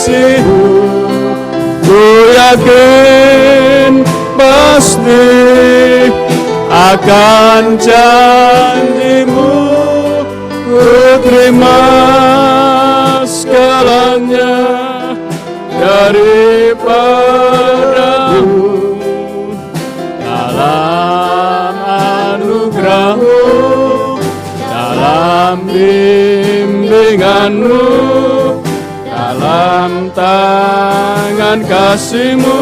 kasih-Mu, ku yakin pasti akan janji-Mu, ku terima segalanya daripada-Mu. Dalam anugerah-Mu, dalam bimbingan-Mu, dalam tangan kasih-Mu,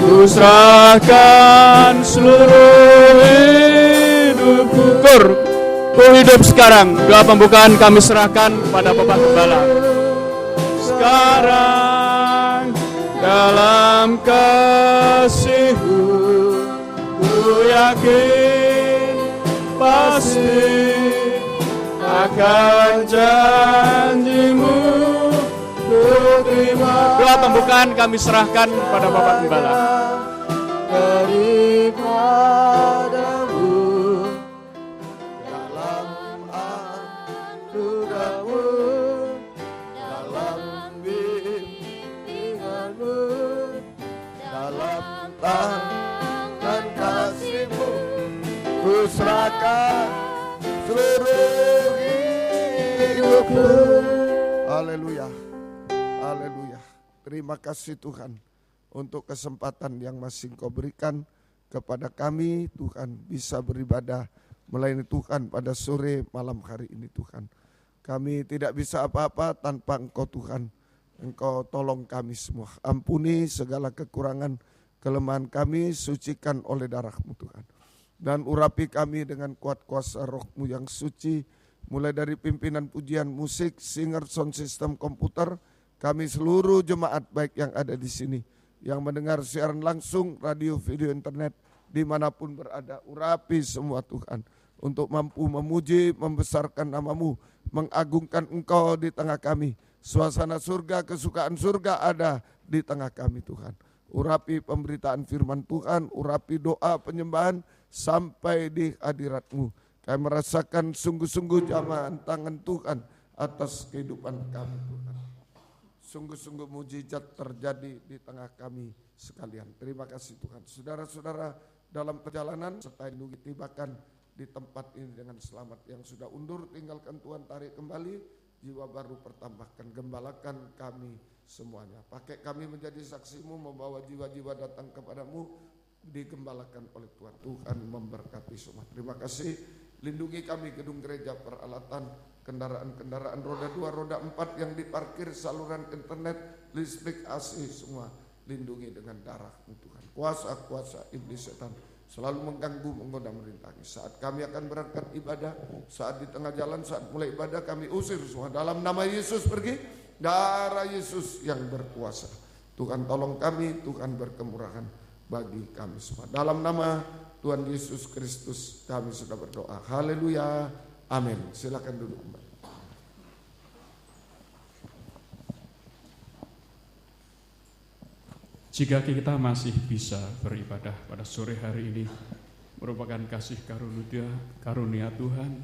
ku serahkan seluruh hidupku. Ku hidup sekarang. Doa pembukaan kami serahkan kepada Bapak Gembala. Sekarang dalam kasih-Mu, ku yakin pasti akan janji-Mu, ku terima. Doa pembukaan kami serahkan kepada Bapak Gembala. Daripada-Mu, dalam anugerah-Mu, dalam bimbingan-Mu, dalam tangan kasih-Mu, ku serahkan seluruh hidupku. Haleluya, haleluya. Terima kasih Tuhan untuk kesempatan yang masih Engkau berikan kepada kami, Tuhan, bisa beribadah melayani Tuhan pada sore malam hari ini, Tuhan. Kami tidak bisa apa-apa tanpa Engkau, Tuhan. Engkau tolong kami semua. Ampuni segala kekurangan, kelemahan kami, sucikan oleh darah-Mu, Tuhan. Dan urapi kami dengan kuat kuasa Roh-Mu yang suci, mulai dari pimpinan pujian musik, singer, sound system, komputer, kami seluruh jemaat baik yang ada di sini, yang mendengar siaran langsung, radio, video, internet, dimanapun berada, urapi semua Tuhan, untuk mampu memuji, membesarkan nama-Mu, mengagungkan Engkau di tengah kami. Suasana surga, kesukaan surga ada di tengah kami Tuhan. Urapi pemberitaan firman Tuhan, urapi doa penyembahan sampai di hadirat-Mu. Kami merasakan sungguh-sungguh jamahan tangan Tuhan atas kehidupan kami Tuhan. Sungguh-sungguh mujizat terjadi di tengah kami sekalian. Terima kasih Tuhan. Saudara-saudara dalam perjalanan serta lindungi tibakan di tempat ini dengan selamat. Yang sudah undur tinggalkan Tuhan, tarik kembali, jiwa baru pertambahkan, gembalakan kami semuanya. Pakai kami menjadi saksi-Mu, membawa jiwa-jiwa datang kepadamu, digembalakan oleh Tuhan. Tuhan memberkati semua. Terima kasih. Lindungi kami gedung gereja, peralatan, kendaraan-kendaraan roda 2, roda 4 yang diparkir, saluran internet, listrik, AC, semua lindungi dengan darah-Mu Tuhan. Kuasa-kuasa iblis setan selalu mengganggu, menggoda, merintangi. Saat kami akan berangkat ibadah, saat di tengah jalan, saat mulai ibadah, kami usir semua. Dalam nama Yesus pergi, darah Yesus yang berkuasa. Tuhan tolong kami, Tuhan berkemurahan bagi kami semua. Dalam nama Tuhan Yesus Kristus kami sudah berdoa. Haleluya. Amin. Silakan duduk kembali. Jika kita masih bisa beribadah pada sore hari ini, merupakan kasih karunia Tuhan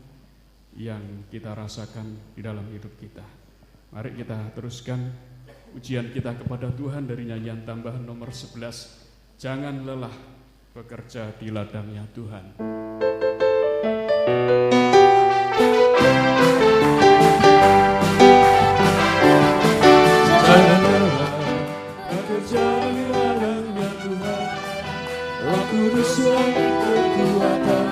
yang kita rasakan di dalam hidup kita. Mari kita teruskan ujian kita kepada Tuhan dari nyanyian tambahan nomor 11. Jangan lelah bekerja di ladangnya Tuhan. Jangan lelah bekerja di ladangnya Tuhan. Roh Kudus yang kekuatan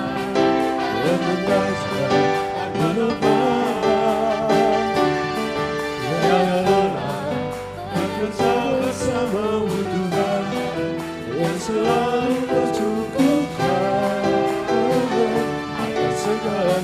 yang mengajar dan menopang. Jangan lelah bekerja bersama-Mu Tuhan, yang selalu bercukupkan akan segala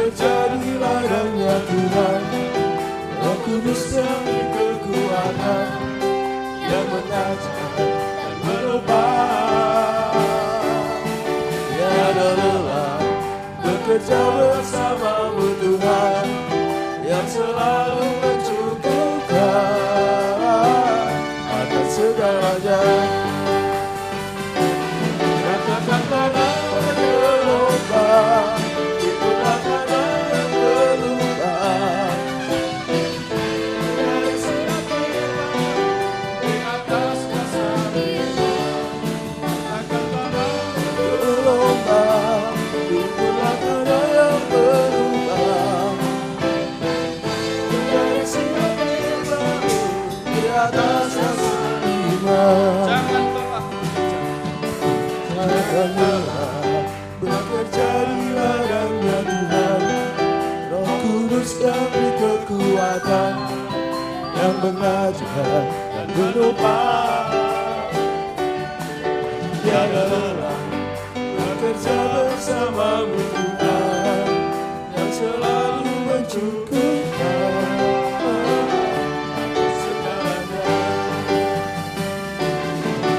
bekerja di ladangnya Tuhan. Roh Kudus yang kekuatan, yang mengajar dan menopang. Tiada lelah bekerja bersamamu Tuhan, yang selalu mencukupkan akan segalanya. Katakan tanah bergelombang, itulah tanah yang berlubang. Dari siapa di atas dasar katakan tanah bergelombang, itulah tanah yang berlubang. Dari siapa di atas dasar Jangan lelah bekerja di ladangnya Tuhan. Roh Kudus yang beri kekuatan, yang mengajar dan menopang. Tiada lelah bekerja bersamamu Tuhan, yang selalu mencukupkan segalanya.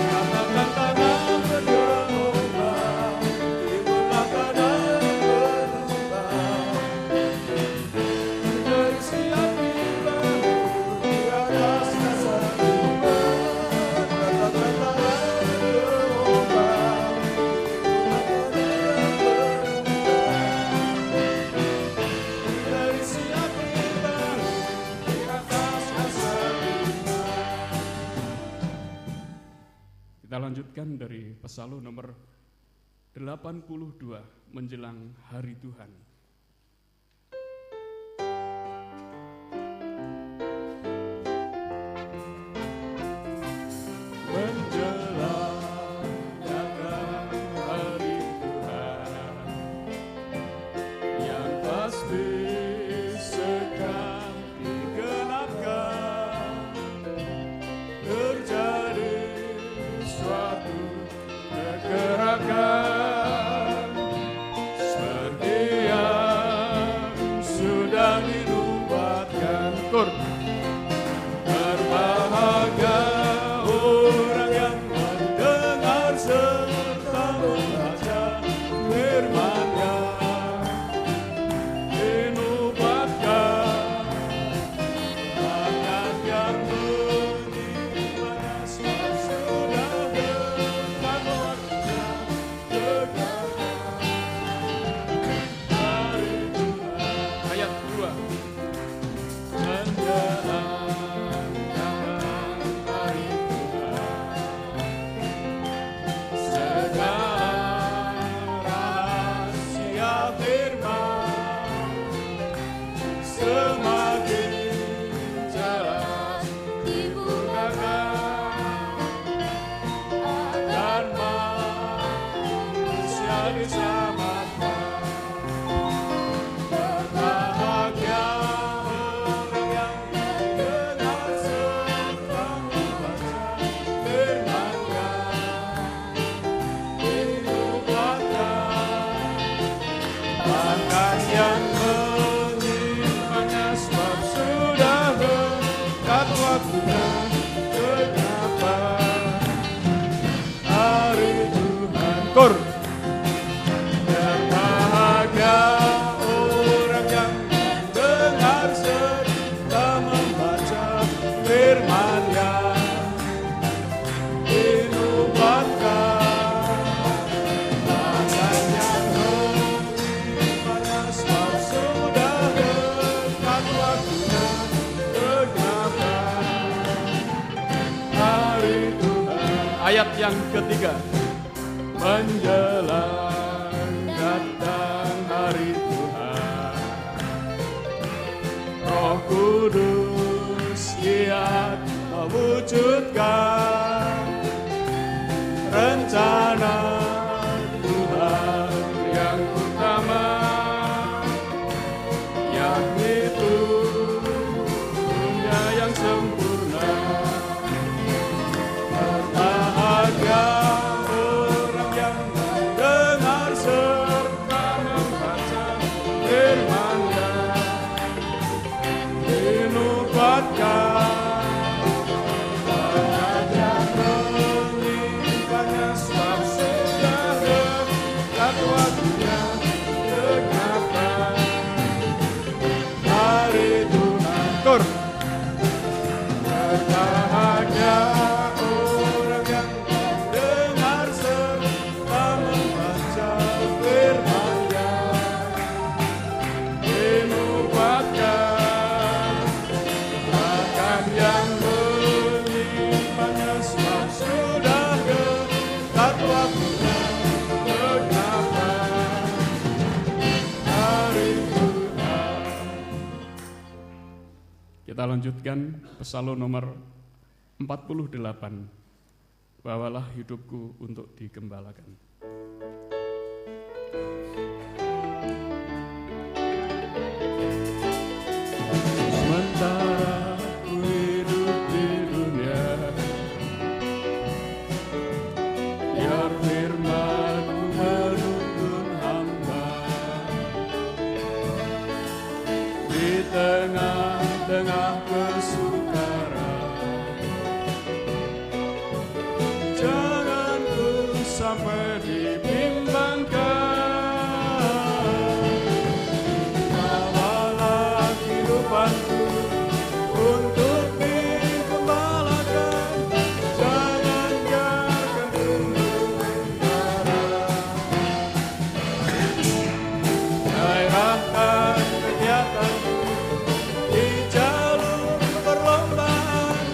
Katakan tanah bergelombang, itulah tanah yang berlubang. Dari siap dibangun di atas dasar iman. Katakan tanah bergelombang, itulah tanah yang berlubang. Dari siap dibangun di atas dasar iman. Kita lanjutkan dari Pesalum nomor 82 menjelang hari Tuhan. Menjelang datang hari Tuhan, yang pasti sekali digenapkan, terjadi suatu kegerakan seperti yang sudah dinubuatkan. Berbahagia orang yang mendengar serta membaca firman-Nya, dinubuatkan akan yang menimanya, sebab sudah dekat waktunya tegak hari Tuhan. Ayat 2. Menjelang datang hari Tuhan, segala rahasia firman semakin jelas dibukakan, dan manusia diselamatkan. Berbahagia orang yang mendengar serta membaca firman-Nya, dinubuatkan bahkan yang menyimpangnya, sebab sudah dekat waktunya kegenapan hari Tuhan. Berbahagia orang yang mendengar serta membaca firman-Nya, dinubuatkan bahkan yang menyimpangnya, sebab sudah dekat waktunya kegenapan hari Tuhan. Ayat yang ketiga. Menjelang datang hari Tuhan, Roh Kudus giat mewujudkan rencana Tuhan yang utama, yakni dunia yang sempurna. Berbahagia orang yang mendengar serta membaca firman Kita lanjutkan Psalm nomor 48. Bawalah hidupku untuk digembalakan. Sementara ku hidup di dunia, biar firman-Mu menuntun hamba. Di tengah-tengah kesukaran, jangan ku sampai dibimbangkan. Bawalah kehidupanku untuk digembalakan, jangan biarkan ku mengembara. Gairahkan kegiatanku di jalur perlombaan,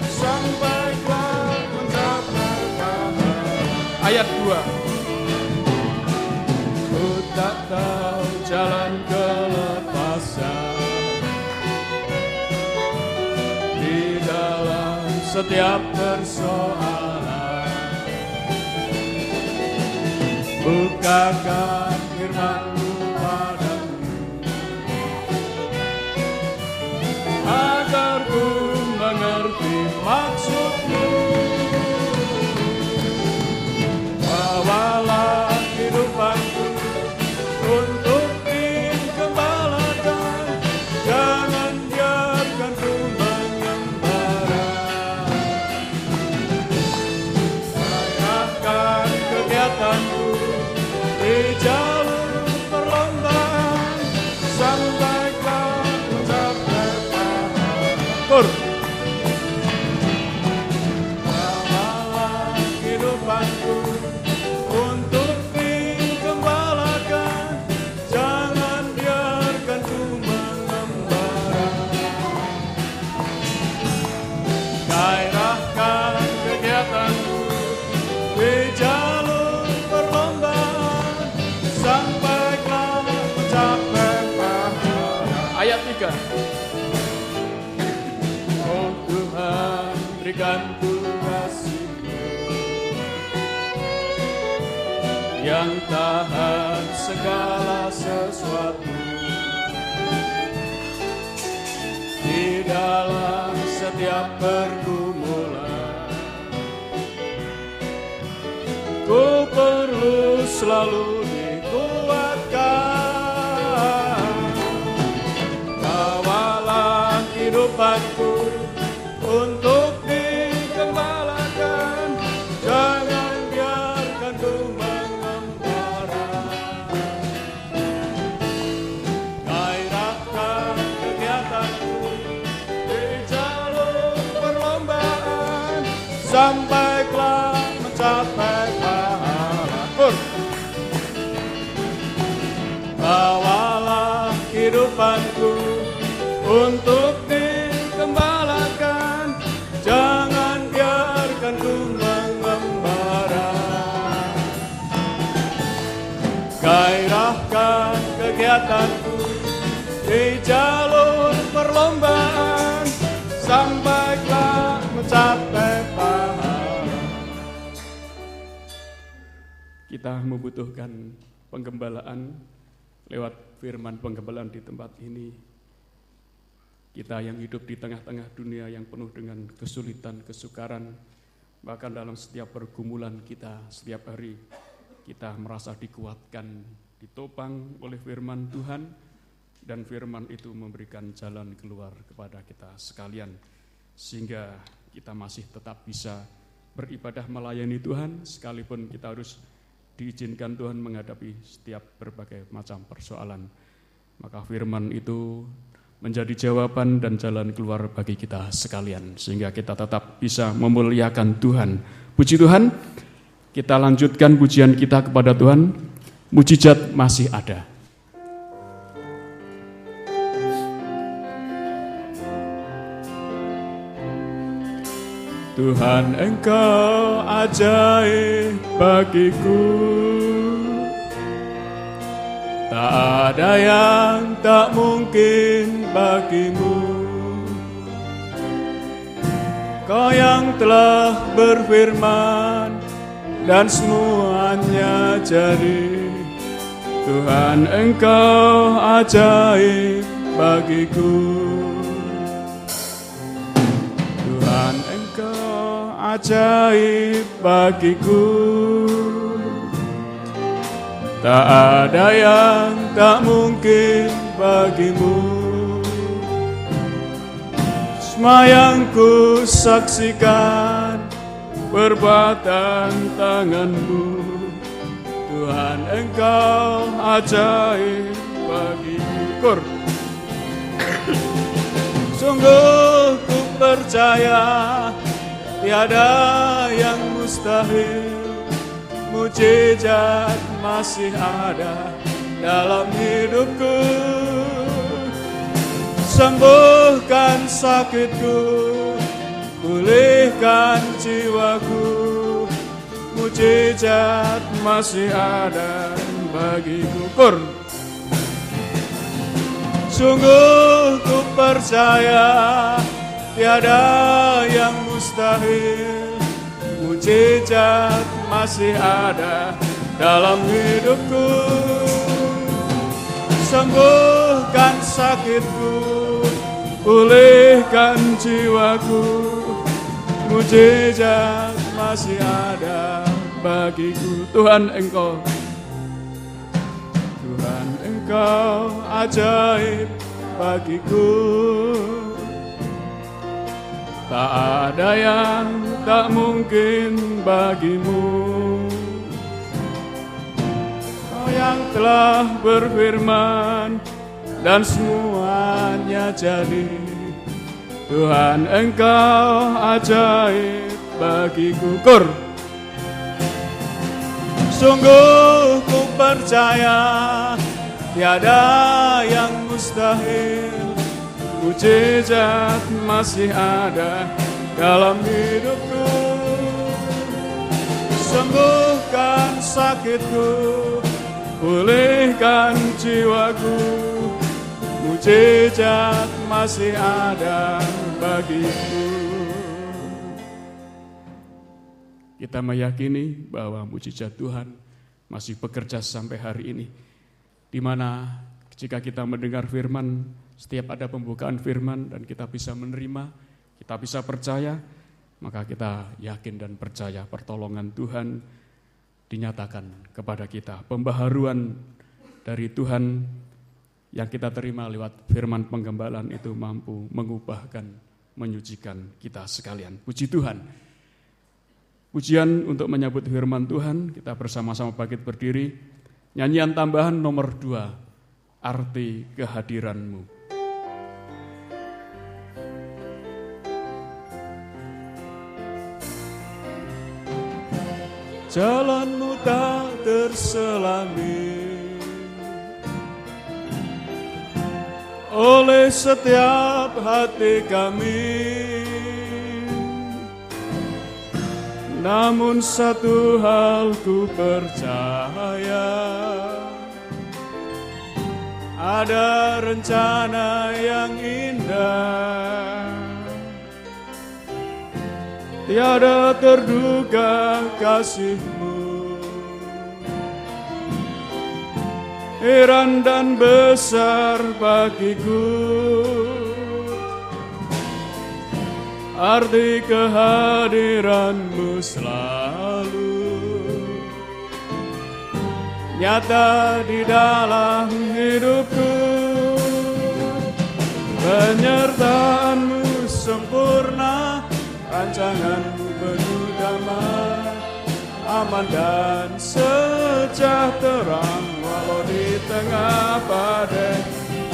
sampai kau mencapai pahala. Ayat 2. Ku tak tahu jalan kelepasan di dalam setiap persoalan. Bukakan firman-Mu padaku, agar ku mengerti maksud-Mu. Bawalah kehidupanku untuk digembalakan, jangan biarkan ku mengembara. Gairahkan kegiatanku di jalur perlombaan, sampai kau mencapai pahala. Bawalah kehidupanku untuk digembalakan, jangan biarkan ku mengembara. Gairahkan kegiatanku di jalur perlombaan, sampai kau mencapai pahala. Ayat 3. Oh Tuhan, berikan ku kasih-Mu yang tahan segala sesuatu. Di dalam setiap pergumulan, ku perlu selalu dikuatkan. Bawalah kehidupanku untuk digembalakan, jangan biarkan ku mengembara. Gairahkan kegiatanku di jalur perlombaan, sampai kelak mencapai pahala. Bawalah kehidupanku untuk digembalakan, jangan biarkan ku mengembara. Gairahkan kegiatanku di jalur perlombaan, sampai kelak mencapai pahala. Kita membutuhkan penggembalaan lewat firman penggembalaan di tempat ini. Kita yang hidup di tengah-tengah dunia yang penuh dengan kesulitan, kesukaran, bahkan dalam setiap pergumulan kita setiap hari, kita merasa dikuatkan, ditopang oleh firman Tuhan, dan firman itu memberikan jalan keluar kepada kita sekalian, sehingga kita masih tetap bisa beribadah melayani Tuhan, sekalipun kita harus diizinkan Tuhan menghadapi setiap berbagai macam persoalan. Maka firman itu menjadi jawaban dan jalan keluar bagi kita sekalian, sehingga kita tetap bisa memuliakan Tuhan. Puji Tuhan, kita lanjutkan pujian kita kepada Tuhan. Mujizat masih ada. Tuhan, Engkau ajaib bagiku, tak ada yang tak mungkin bagimu. yang telah berfirman dan semuanya jadi. Tuhan, Engkau ajaib bagiku. Tuhan, Engkau ajaib bagiku. Tak ada yang tak mungkin bagimu. Semua yang ku saksikan perbuatan tanganmu. Tuhan, Engkau ajaib bagiku. Sungguh ku percaya tiada yang mustahil. Mujizat masih ada dalam hidupku. Sembuhkan sakitku, pulihkan jiwaku. Mujizat masih ada bagiku. Sungguh ku percaya tiada yang mustahil. Mujizat masih ada dalam hidupku. Sembuhkan sakitku, pulihkan jiwaku. Mujizat masih ada bagiku. Tuhan, Engkau ajaib bagiku. Tak ada yang tak mungkin bagimu. Kau yang telah berfirman dan semuanya jadi. Tuhan, Engkau ajaib bagiku. Sungguh ku percaya tiada yang mustahil. Mujizat masih ada dalam hidupku. Sembuhkan sakitku, pulihkan jiwaku. Mujizat masih ada bagiku. Kita meyakini bahwa mujizat Tuhan masih bekerja sampai hari ini, di mana jika kita mendengar firman, setiap ada pembukaan firman dan kita bisa menerima, kita bisa percaya, maka kita yakin dan percaya pertolongan Tuhan dinyatakan kepada kita. Pembaharuan dari Tuhan yang kita terima lewat firman penggembalaan itu mampu mengubahkan, menyucikan kita sekalian. Puji Tuhan. Pujian untuk menyambut firman Tuhan, kita bersama-sama bangkit berdiri. Nyanyian tambahan nomor 2, Arti Kehadiran-Mu. Jalanmu tak terselami oleh setiap hati kami. Namun satu hal ku percaya, ada rencana yang indah. Tiada terduga kasih-Mu, heran dan besar bagiku. Arti kehadiran-Mu selalu nyata di dalam hidupku. Penyertaan-Mu sempurna, rancangan-Mu penuh damai, aman dan sejahtera. Walau di tengah badai,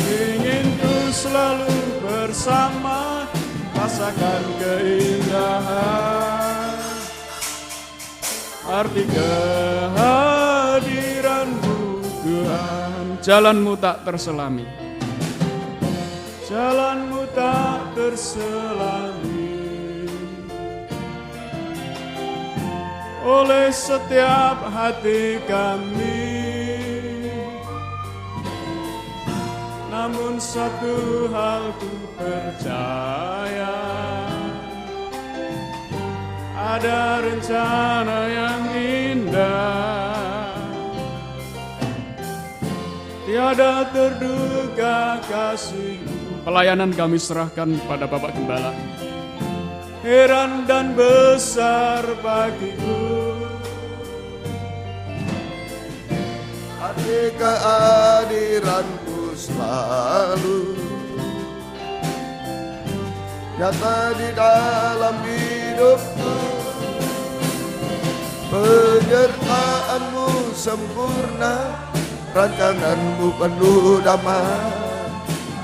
ingin ku selalu bersama, rasakan keindahan. Arti kehadiran-Mu Tuhan. Jalan-Mu tak terselami, jalan-Mu tak terselami oleh setiap hati kami. Namun satu hal ku percaya, ada rencana yang indah, tiada terduga kasih-Mu. Pelayanan kami serahkan pada Bapak Gembala. Heran dan besar bagiku arti kehadiran-Mu selalu nyata di dalam hidupku. Penyertaan-Mu sempurna, rancangan-Mu penuh damai,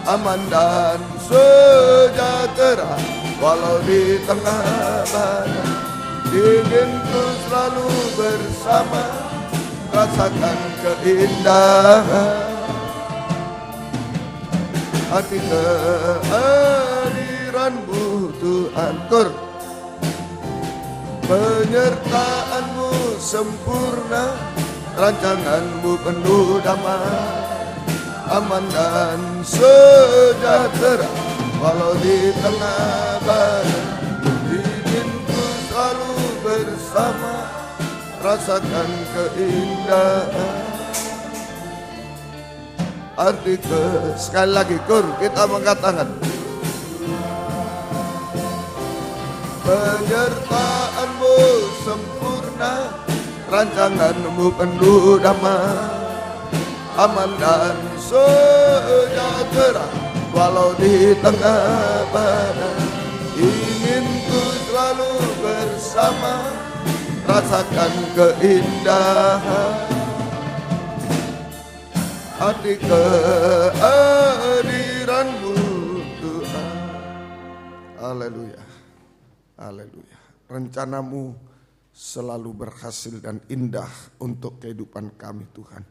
aman dan sejahtera. Walau di tengah badai, inginku selalu bersama, rasakan keindahan hati kehadiran-Mu Tuhan. Kur. Penyertaan-Mu sempurna, rancangan-Mu penuh damai, aman dan sejahtera. Walau di tengah badai, inginku selalu bersama, rasakan keindahan arti sekali lagi kur kita angkat tangan. Penyertaan-Mu sempurna, rancangan-Mu penuh damai, aman dan sejahtera. Walau di tengah badai, inginku selalu bersama, rasakan keindahan hati kehadiran-Mu Tuhan. Haleluya, haleluya. Rencana-Mu selalu berhasil dan indah untuk kehidupan kami Tuhan.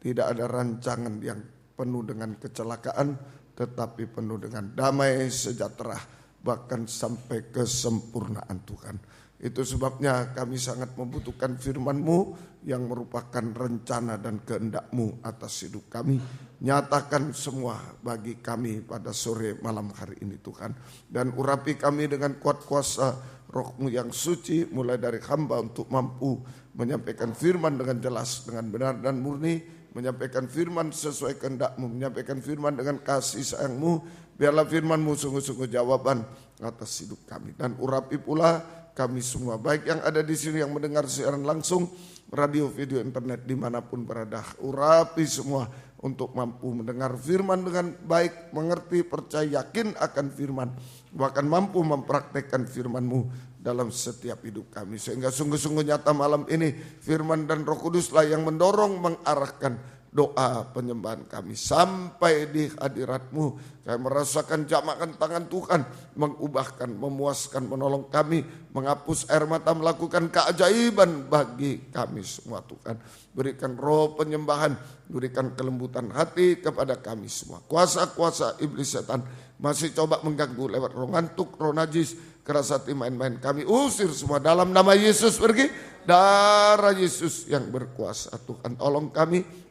Tidak ada rancangan yang penuh dengan kecelakaan, tetapi penuh dengan damai sejahtera, bahkan sampai kesempurnaan Tuhan. Itu sebabnya kami sangat membutuhkan firman-Mu yang merupakan rencana dan kehendak-Mu atas hidup kami. Nyatakan semua bagi kami pada sore malam hari ini Tuhan. Dan urapi kami dengan kuat kuasa Roh-Mu yang suci, mulai dari hamba untuk mampu menyampaikan firman dengan jelas, dengan benar dan murni, menyampaikan firman sesuai kehendak-Mu, menyampaikan firman dengan kasih sayang-Mu. Biarlah firman-Mu sungguh-sungguh jawaban atas hidup kami. Dan urapi pula kami semua, baik yang ada di sini yang mendengar siaran langsung, radio, video, internet, dimanapun berada. Urapi semua untuk mampu mendengar firman dengan baik, mengerti, percaya, yakin akan firman, bahkan mampu mempraktekkan firman-Mu dalam setiap hidup kami. Sehingga sungguh-sungguh nyata malam ini firman dan Roh Kuduslah yang mendorong, mengarahkan doa penyembahan kami sampai di hadirat-Mu. Saya merasakan jamakan tangan Tuhan mengubahkan, memuaskan, menolong kami, menghapus air mata, melakukan keajaiban bagi kami semua Tuhan. Berikan roh penyembahan, berikan kelembutan hati kepada kami semua. Kuasa-kuasa iblis setan masih coba mengganggu lewat roh ngantuk, roh najis, keras hati, main-main, kami usir semua dalam nama Yesus. Pergi, darah Yesus yang berkuasa. Tuhan tolong kami,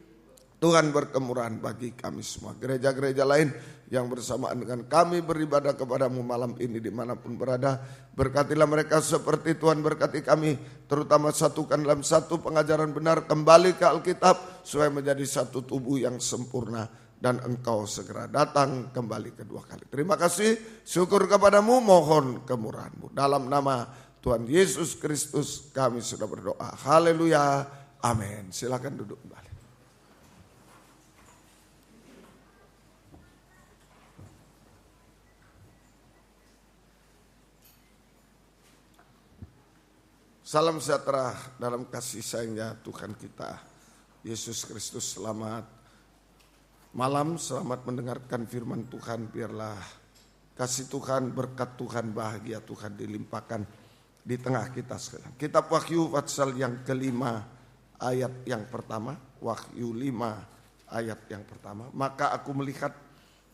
Tuhan berkemurahan bagi kami semua. Gereja-gereja lain yang bersamaan dengan kami beribadah kepada-Mu malam ini dimanapun berada, berkatilah mereka seperti Tuhan berkati kami, terutama satukan dalam satu pengajaran benar, kembali ke Alkitab supaya menjadi satu tubuh yang sempurna, dan Engkau segera datang kembali kedua kali. Terima kasih, syukur kepada-Mu, mohon kemurahan-Mu. Dalam nama Tuhan Yesus Kristus kami sudah berdoa. Haleluya, amin. Silakan duduk kembali. Salam sejahtera dalam kasih sayangnya Tuhan kita Yesus Kristus. Selamat malam, selamat mendengarkan firman Tuhan. Biarlah kasih Tuhan, berkat Tuhan, bahagia Tuhan dilimpahkan di tengah kita sekarang. Kitab Wahyu pasal yang kelima ayat yang pertama. Wahyu 5 ayat yang pertama. Maka aku melihat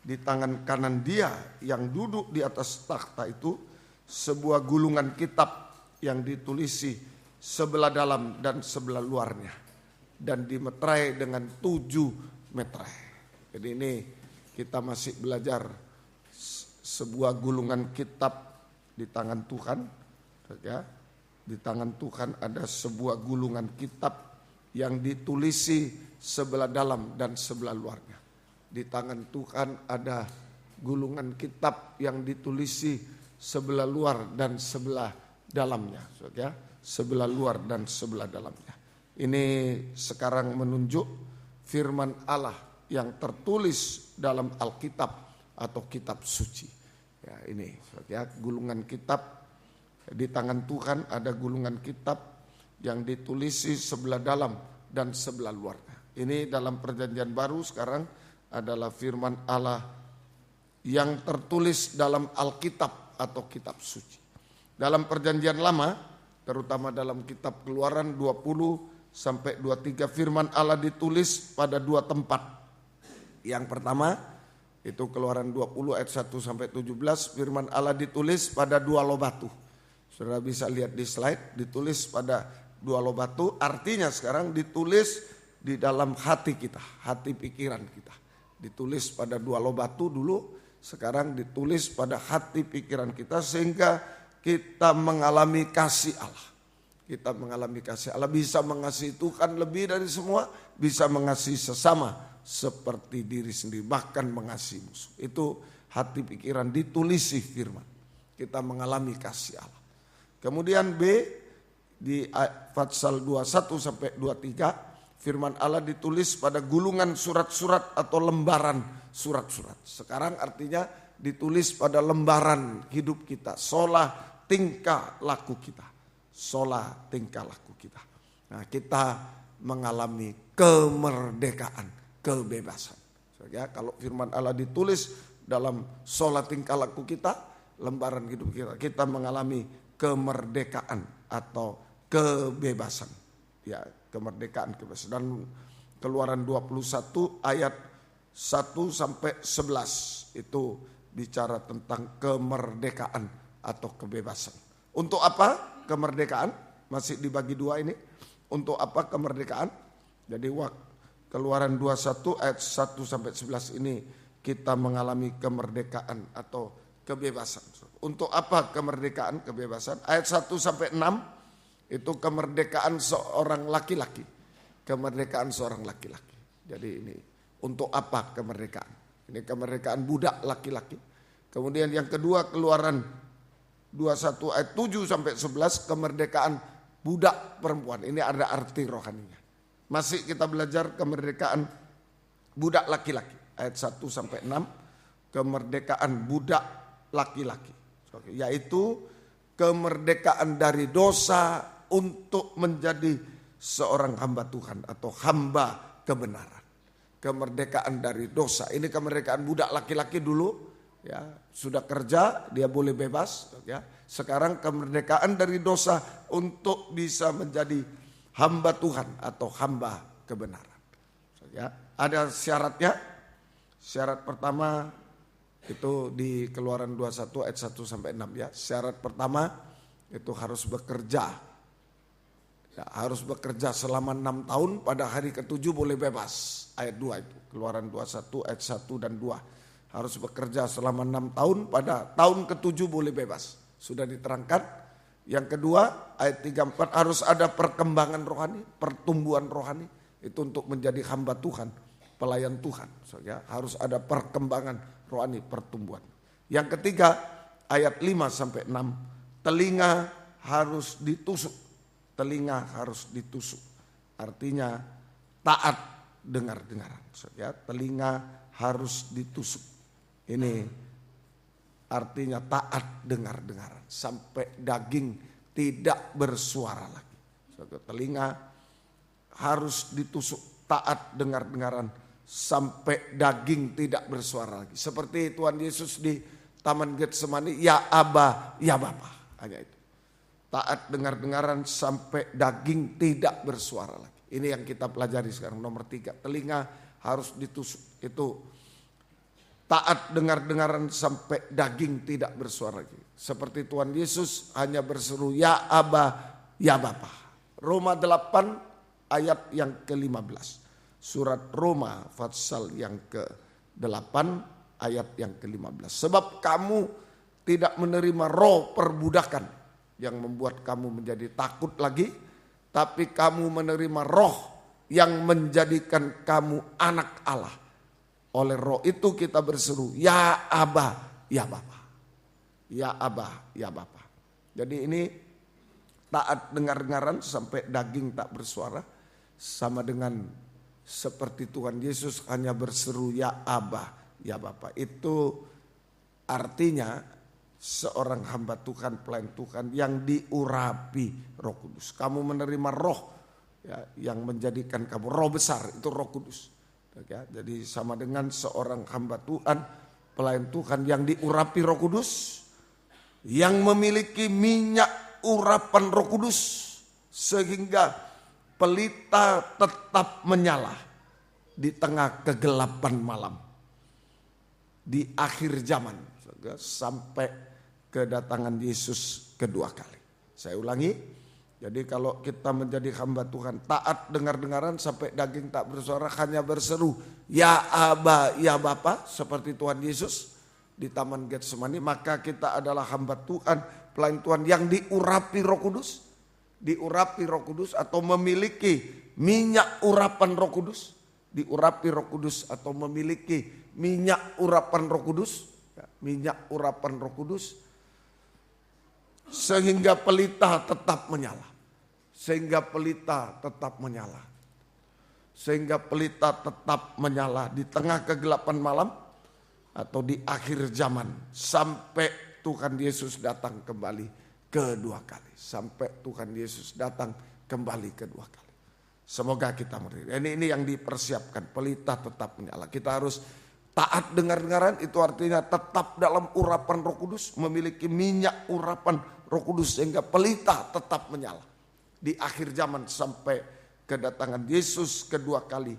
di tangan kanan Dia yang duduk di atas takhta itu sebuah gulungan kitab yang ditulisi sebelah dalam dan sebelah luarnya, dan dimeterai dengan 7 meterai. Jadi ini kita masih belajar sebuah gulungan kitab di tangan Tuhan, ya, Di tangan Tuhan ada sebuah gulungan kitab yang ditulisi sebelah dalam dan sebelah luarnya. Di tangan Tuhan ada gulungan kitab yang ditulisi sebelah luar dan sebelah dalamnya, ya, sebelah luar dan sebelah dalamnya. Ini sekarang menunjuk firman Allah yang tertulis dalam Alkitab atau kitab suci. Ya, ini ya, gulungan kitab. Di tangan Tuhan ada gulungan kitab yang ditulisi sebelah dalam dan sebelah luarnya. Ini dalam perjanjian baru sekarang adalah firman Allah yang tertulis dalam Alkitab atau kitab suci. Dalam perjanjian lama, terutama dalam kitab Keluaran 20 sampai 23, firman Allah ditulis pada dua tempat. Yang pertama itu Keluaran 20 ayat 1 sampai 17, firman Allah ditulis pada dua loh batu. Saudara bisa lihat di slide, ditulis pada dua loh batu, artinya sekarang ditulis di dalam hati kita, hati pikiran kita. Ditulis pada dua loh batu dulu, sekarang ditulis pada hati pikiran kita sehingga kita mengalami kasih Allah. Kita mengalami kasih Allah, bisa mengasihi Tuhan lebih dari semua, bisa mengasihi sesama seperti diri sendiri, bahkan mengasihi musuh. Itu hati pikiran ditulisi firman. Kita mengalami kasih Allah. Kemudian B, di Fatsal 21 sampai 23, firman Allah ditulis pada gulungan surat-surat atau lembaran surat-surat. Sekarang artinya ditulis pada lembaran hidup kita, sola tingkah laku kita. Sola tingkah laku kita. Nah, kita mengalami kemerdekaan, kebebasan. Ya, kalau firman Allah ditulis dalam sola tingkah laku kita, lembaran hidup kita, kita mengalami kemerdekaan atau kebebasan. Ya, kemerdekaan, kebebasan. Dan Keluaran 21 ayat 1 sampai 11 itu bicara tentang kemerdekaan atau kebebasan. Untuk apa kemerdekaan? Masih dibagi dua ini. Untuk apa kemerdekaan? Jadi Keluaran 21 ayat 1 sampai 11 ini kita mengalami kemerdekaan atau kebebasan. Untuk apa kemerdekaan, kebebasan? Ayat 1 sampai 6 itu kemerdekaan seorang laki-laki. Kemerdekaan seorang laki-laki. Jadi ini untuk apa kemerdekaan? Ini kemerdekaan budak laki-laki. Kemudian yang kedua Keluaran 21 ayat 7 sampai 11 kemerdekaan budak perempuan. Ini ada arti rohaninya. Masih kita belajar kemerdekaan budak laki-laki. Ayat 1 sampai 6 kemerdekaan budak laki-laki. Yaitu kemerdekaan dari dosa untuk menjadi seorang hamba Tuhan atau hamba kebenaran. Kemerdekaan dari dosa. Ini kemerdekaan budak laki-laki dulu, ya, sudah kerja dia boleh bebas, ya. Sekarang kemerdekaan dari dosa untuk bisa menjadi hamba Tuhan atau hamba kebenaran. Ya, ada syaratnya. Syarat pertama itu di Keluaran 21 ayat 1 sampai 6 ya. Syarat pertama itu harus bekerja. Ya, harus bekerja selama 6 tahun, pada hari ke-7 boleh bebas. Ayat 2 itu. Keluaran 21 ayat 1 dan 2. Harus bekerja selama 6 tahun, pada tahun ke-7 boleh bebas. Sudah diterangkan. Yang kedua ayat 3-4 harus ada perkembangan rohani, pertumbuhan rohani. Itu untuk menjadi hamba Tuhan, pelayan Tuhan. So, ya, harus ada perkembangan rohani, pertumbuhan. Yang ketiga ayat 5 sampai 6, telinga harus ditusuk. Telinga harus ditusuk. Artinya taat dengar-dengaran. So, ya, telinga harus ditusuk. Ini artinya taat dengar-dengaran sampai daging tidak bersuara lagi. So, telinga harus ditusuk, taat dengar-dengaran sampai daging tidak bersuara lagi. Seperti Tuhan Yesus di Taman Getsemani, ya Aba, ya Bapa. Hanya itu. Taat dengar-dengaran sampai daging tidak bersuara lagi. Ini yang kita pelajari sekarang nomor 3. Telinga harus ditusuk. Itu taat dengar-dengaran sampai daging tidak bersuara lagi. Seperti Tuhan Yesus hanya berseru ya Aba, ya Bapa. Roma 8 ayat yang ke-15. Surat Roma Fatsal yang ke-8 ayat yang ke-15. Sebab kamu tidak menerima roh perbudakan yang membuat kamu menjadi takut lagi, tapi kamu menerima Roh yang menjadikan kamu anak Allah. Oleh Roh itu kita berseru, ya Aba, ya Bapa. Ya Aba, ya Bapa. Jadi ini taat dengar-dengaran sampai daging tak bersuara, sama dengan seperti Tuhan Yesus hanya berseru ya Aba, ya Bapa. Itu artinya seorang hamba Tuhan, pelayan Tuhan yang diurapi Roh Kudus. Kamu menerima Roh ya, yang menjadikan kamu, Roh besar itu Roh Kudus. Ya, jadi sama dengan seorang hamba Tuhan, pelayan Tuhan yang diurapi Roh Kudus, yang memiliki minyak urapan Roh Kudus, sehingga pelita tetap menyala di tengah kegelapan malam, di akhir zaman, sampai kedatangan Yesus kedua kali. Saya ulangi. Jadi kalau kita menjadi hamba Tuhan, taat dengar-dengaran sampai daging tak bersuara, hanya berseru ya Aba, ya Bapa, seperti Tuhan Yesus di Taman Getsemani, maka kita adalah hamba Tuhan, pelayan Tuhan yang diurapi Roh Kudus. Diurapi Roh Kudus atau memiliki minyak urapan Roh Kudus. Diurapi Roh Kudus atau memiliki minyak urapan Roh Kudus. Minyak urapan Roh Kudus, sehingga pelita tetap menyala. Sehingga pelita tetap menyala. Sehingga pelita tetap menyala di tengah kegelapan malam atau di akhir zaman, sampai Tuhan Yesus datang kembali kedua kali. Sampai Tuhan Yesus datang kembali kedua kali. Semoga kita mengerti. Ini yang dipersiapkan, pelita tetap menyala. Kita harus taat dengar-dengaran, itu artinya tetap dalam urapan Roh Kudus, memiliki minyak urapan Roh Kudus sehingga pelita tetap menyala di akhir zaman sampai kedatangan Yesus kedua kali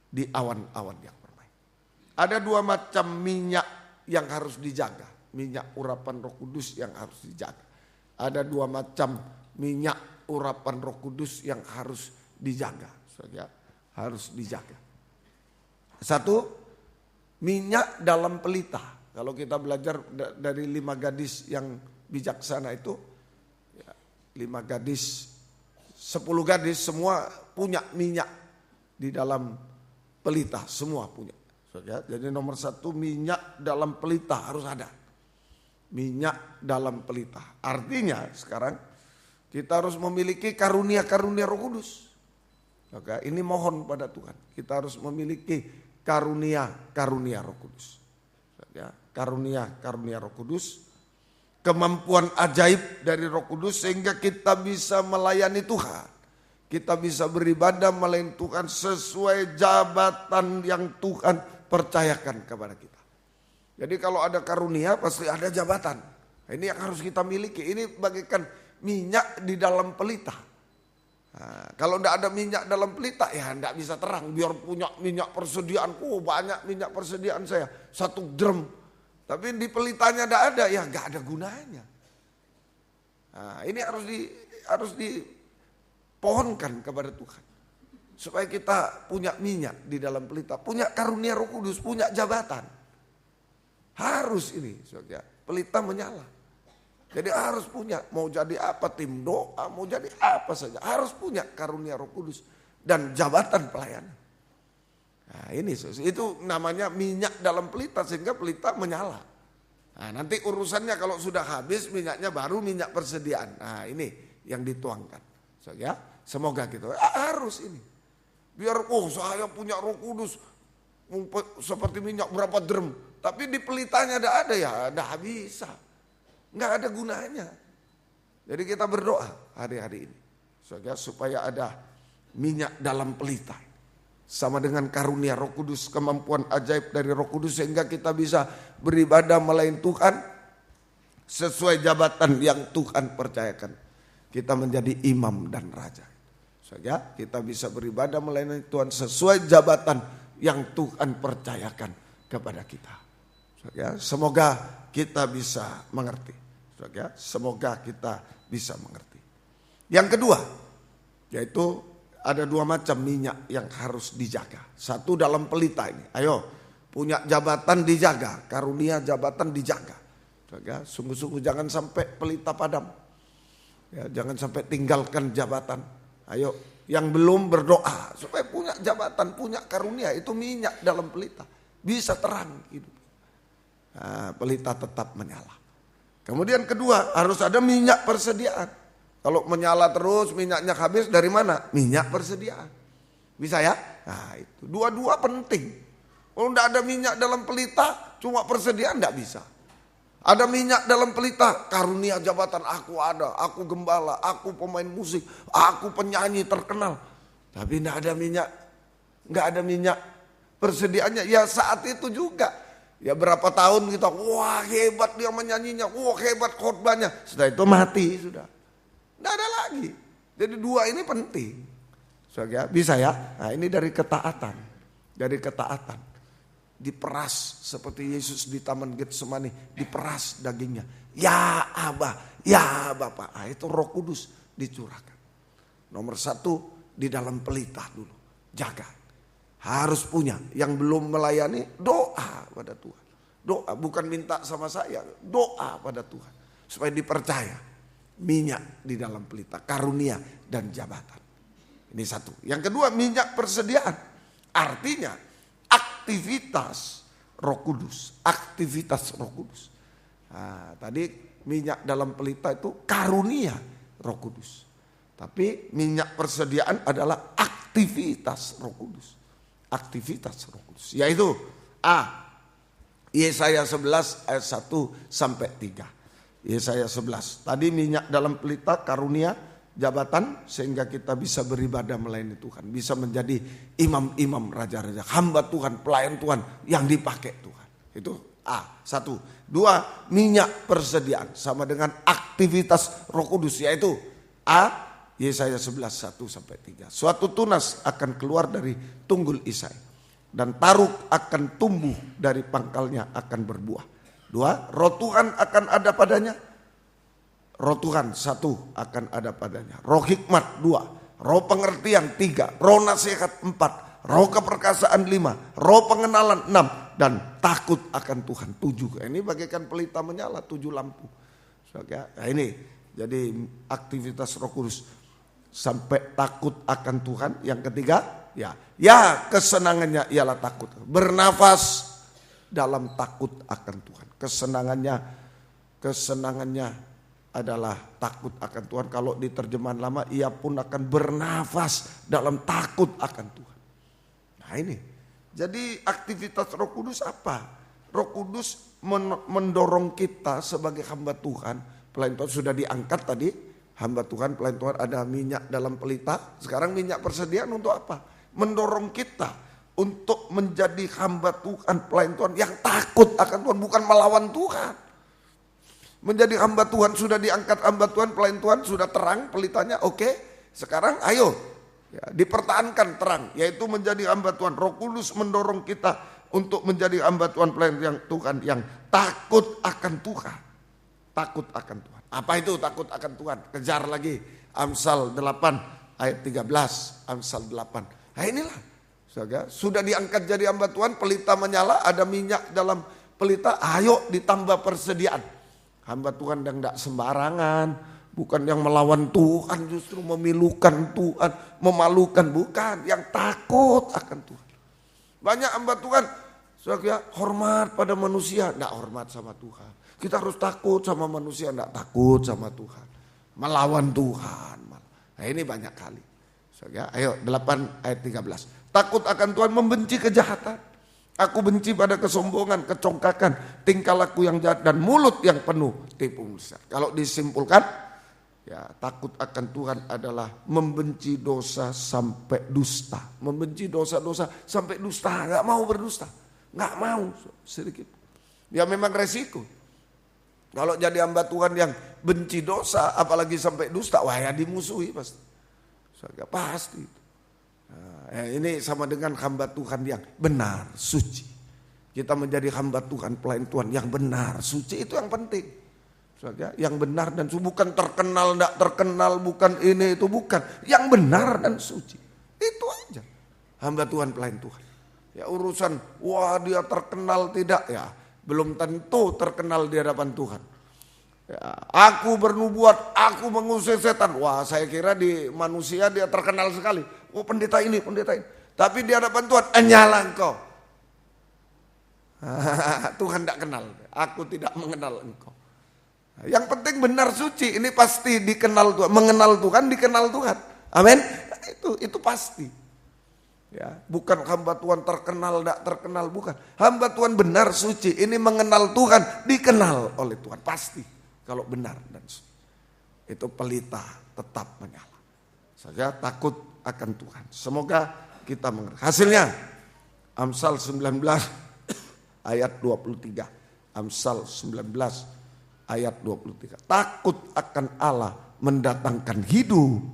di awan-awan yang bermain. Ada dua macam minyak yang harus dijaga, minyak urapan Roh Kudus yang harus dijaga. Ada dua macam minyak urapan Roh Kudus yang harus dijaga, saja harus dijaga. Satu, minyak dalam pelita. Kalau kita belajar dari 5 gadis yang bijaksana itu, 5 gadis, 10 gadis semua punya minyak di dalam pelita, semua punya. Jadi nomor 1, minyak dalam pelita harus ada. Minyak dalam pelita. Artinya sekarang kita harus memiliki karunia-karunia Roh Kudus. Oke, ini mohon pada Tuhan. Kita harus memiliki karunia-karunia Roh Kudus. Karunia-karunia Roh Kudus. Kemampuan ajaib dari Roh Kudus sehingga kita bisa melayani Tuhan. Kita bisa beribadah melayani Tuhan sesuai jabatan yang Tuhan percayakan kepada kita. Jadi kalau ada karunia pasti ada jabatan. Ini yang harus kita miliki. Ini bagaikan minyak di dalam pelita. Nah, kalau tidak ada minyak dalam pelita ya tidak bisa terang. Biar punya minyak persediaan, banyak minyak persediaan saya, 1 drum. Tapi di pelitanya tidak ada, ya nggak ada gunanya. Nah, ini harus dipohonkan kepada Tuhan. Supaya kita punya minyak di dalam pelita, punya karunia Roh Kudus, punya jabatan. Harus ini, saudara, pelita menyala. Jadi harus punya, mau jadi apa, tim doa, mau jadi apa saja. Harus punya karunia Roh Kudus dan jabatan pelayanan. Nah ini itu namanya minyak dalam pelita sehingga pelita menyala. Nah nanti urusannya kalau sudah habis minyaknya baru minyak persediaan. Nah ini yang dituangkan. So, ya, semoga gitu. Harus ini. Biar saya punya Roh Kudus seperti minyak berapa drum. Tapi di pelitanya ada ya, ada bisa. Nggak ada gunanya. Jadi kita berdoa hari-hari ini. So, ya, supaya ada minyak dalam pelita. Sama dengan karunia Roh Kudus, kemampuan ajaib dari Roh Kudus sehingga kita bisa beribadah melayani Tuhan sesuai jabatan yang Tuhan percayakan. Kita menjadi imam dan raja. Saja kita bisa beribadah melayani Tuhan sesuai jabatan yang Tuhan percayakan kepada kita. Saja, semoga kita bisa mengerti. Saja, semoga kita bisa mengerti. Yang kedua, yaitu ada 2 macam minyak yang harus dijaga. 1 dalam pelita ini. Ayo, punya jabatan dijaga, karunia jabatan dijaga. Sungguh-sungguh jangan sampai pelita padam. Ya, jangan sampai tinggalkan jabatan. Ayo, yang belum berdoa supaya punya jabatan, punya karunia, itu minyak dalam pelita. Bisa terang hidup. Nah, pelita tetap menyala. Kemudian kedua, harus ada minyak persediaan. Kalau menyala terus minyaknya habis, dari mana? Minyak persediaan. Bisa ya? Nah itu, dua-dua penting. Kalau tidak ada minyak dalam pelita, cuma persediaan tidak bisa. Ada minyak dalam pelita, karunia jabatan aku ada, aku gembala, aku pemain musik, aku penyanyi terkenal. Tapi tidak ada minyak persediaannya. Ya saat itu juga, ya berapa tahun kita, wah hebat dia menyanyinya, wah hebat khotbahnya. Setelah itu mati sudah, tidak ada lagi. Jadi dua ini penting. Bisa ya? Nah ini dari ketaatan, diperas seperti Yesus di Taman Getsemani, diperas dagingnya. Ya Aba, ya Bapa. Nah, itu Roh Kudus dicurahkan. Nomor satu, di dalam pelita dulu, jaga. Harus punya. Yang belum melayani, doa pada Tuhan. Doa, bukan minta sama saya, doa pada Tuhan. Supaya dipercaya. Minyak di dalam pelita, karunia dan jabatan. Ini satu. Yang kedua, minyak persediaan. Artinya aktivitas Roh Kudus, Nah, tadi minyak dalam pelita itu karunia Roh Kudus. Tapi minyak persediaan adalah aktivitas Roh Kudus. Yaitu Yesaya 11 ayat 1 sampai 3. Yesaya 11. Tadi minyak dalam pelita, karunia, jabatan, sehingga kita bisa beribadah melayani Tuhan, bisa menjadi imam-imam, raja-raja, hamba Tuhan, pelayan Tuhan yang dipakai Tuhan. Itu satu. Dua, minyak persediaan sama dengan aktivitas Roh Kudus, yaitu Yesaya 11 1 sampai 3. Suatu tunas akan keluar dari tunggul Isai, dan taruk akan tumbuh dari pangkalnya akan berbuah. Dua, Roh Tuhan akan ada padanya. Roh Tuhan satu akan ada padanya. Roh hikmat 2, roh pengertian 3, roh nasihat 4, roh keperkasaan 5, roh pengenalan 6, dan takut akan Tuhan 7. Ini bagaikan pelita menyala 7 lampu. Nah ini jadi aktivitas Roh Kudus sampai takut akan Tuhan. Yang ketiga, ya kesenangannya ialah takut. Bernafas dalam takut akan Tuhan. Kesenangannya adalah takut akan Tuhan. Kalau di terjemahan lama, ia pun akan bernafas dalam takut akan Tuhan. Nah ini, jadi aktivitas Roh Kudus apa? Roh Kudus mendorong kita sebagai hamba Tuhan. Pelayan Tuhan sudah diangkat tadi, hamba Tuhan, pelayan Tuhan, ada minyak dalam pelita. Sekarang minyak persediaan untuk apa? Mendorong kita untuk menjadi hamba Tuhan, pelayan Tuhan yang takut akan Tuhan, bukan melawan Tuhan. Menjadi hamba Tuhan, sudah diangkat hamba Tuhan, pelayan Tuhan, sudah terang pelitanya, oke. Sekarang ayo dipertahankan terang, yaitu menjadi hamba Tuhan. Roh Kudus mendorong kita untuk menjadi hamba Tuhan, pelayan Tuhan yang takut akan Tuhan. Takut akan Tuhan. Apa itu takut akan Tuhan? Kejar lagi Amsal 8 ayat 13. Amsal 8. Nah inilah, sudah diangkat jadi hamba Tuhan, pelita menyala, ada minyak dalam pelita, ayo ditambah persediaan. Hamba Tuhan yang tidak sembarangan, bukan yang melawan Tuhan, justru memilukan Tuhan, memalukan, bukan, yang takut akan Tuhan. Banyak hamba Tuhan, hormat pada manusia, tidak hormat sama Tuhan. Kita harus takut sama manusia, tidak takut sama Tuhan, melawan Tuhan. Nah ini banyak kali. Ayo 8 ayat 13. Takut akan Tuhan, membenci kejahatan. Aku benci pada kesombongan, kecongkakan, tingkah laku yang jahat, dan mulut yang penuh tipu muslihat. Kalau disimpulkan, ya takut akan Tuhan adalah membenci dosa sampai dusta. Membenci dosa-dosa sampai dusta, gak mau berdusta. Gak mau sedikit. Ya memang resiko. Kalau jadi hamba Tuhan yang benci dosa, apalagi sampai dusta, wah ya dimusuhi pasti. Pasti. Nah, ini sama dengan hamba Tuhan yang benar, suci. Kita menjadi hamba Tuhan, pelayan Tuhan yang benar, suci, itu yang penting. Yang benar dan suci, bukan terkenal, tidak terkenal, bukan ini itu, bukan. Yang benar dan suci, itu aja. Hamba Tuhan, pelayan Tuhan. Ya urusan, wah dia terkenal tidak, ya belum tentu terkenal di hadapan Tuhan. Ya, aku bernubuat, aku mengusir setan. Wah, saya kira di manusia dia terkenal sekali. Oh, pendeta ini, pendeta ini. Tapi di hadapan Tuhan, nyala engkau. Tuhan tidak kenal. Aku tidak mengenal engkau. Yang penting benar suci. Ini pasti dikenal Tuhan. Mengenal Tuhan, dikenal Tuhan. Amin. Itu pasti. Ya, bukan hamba Tuhan terkenal, tidak terkenal, bukan. Hamba Tuhan benar suci. Ini mengenal Tuhan, dikenal oleh Tuhan. Pasti. Kalau benar dan suci. Itu pelita tetap menyala. Saya takut akan Tuhan. Semoga kita mengerti. Hasilnya Amsal 19 ayat 23. Amsal 19 ayat 23. Takut akan Allah mendatangkan hidup.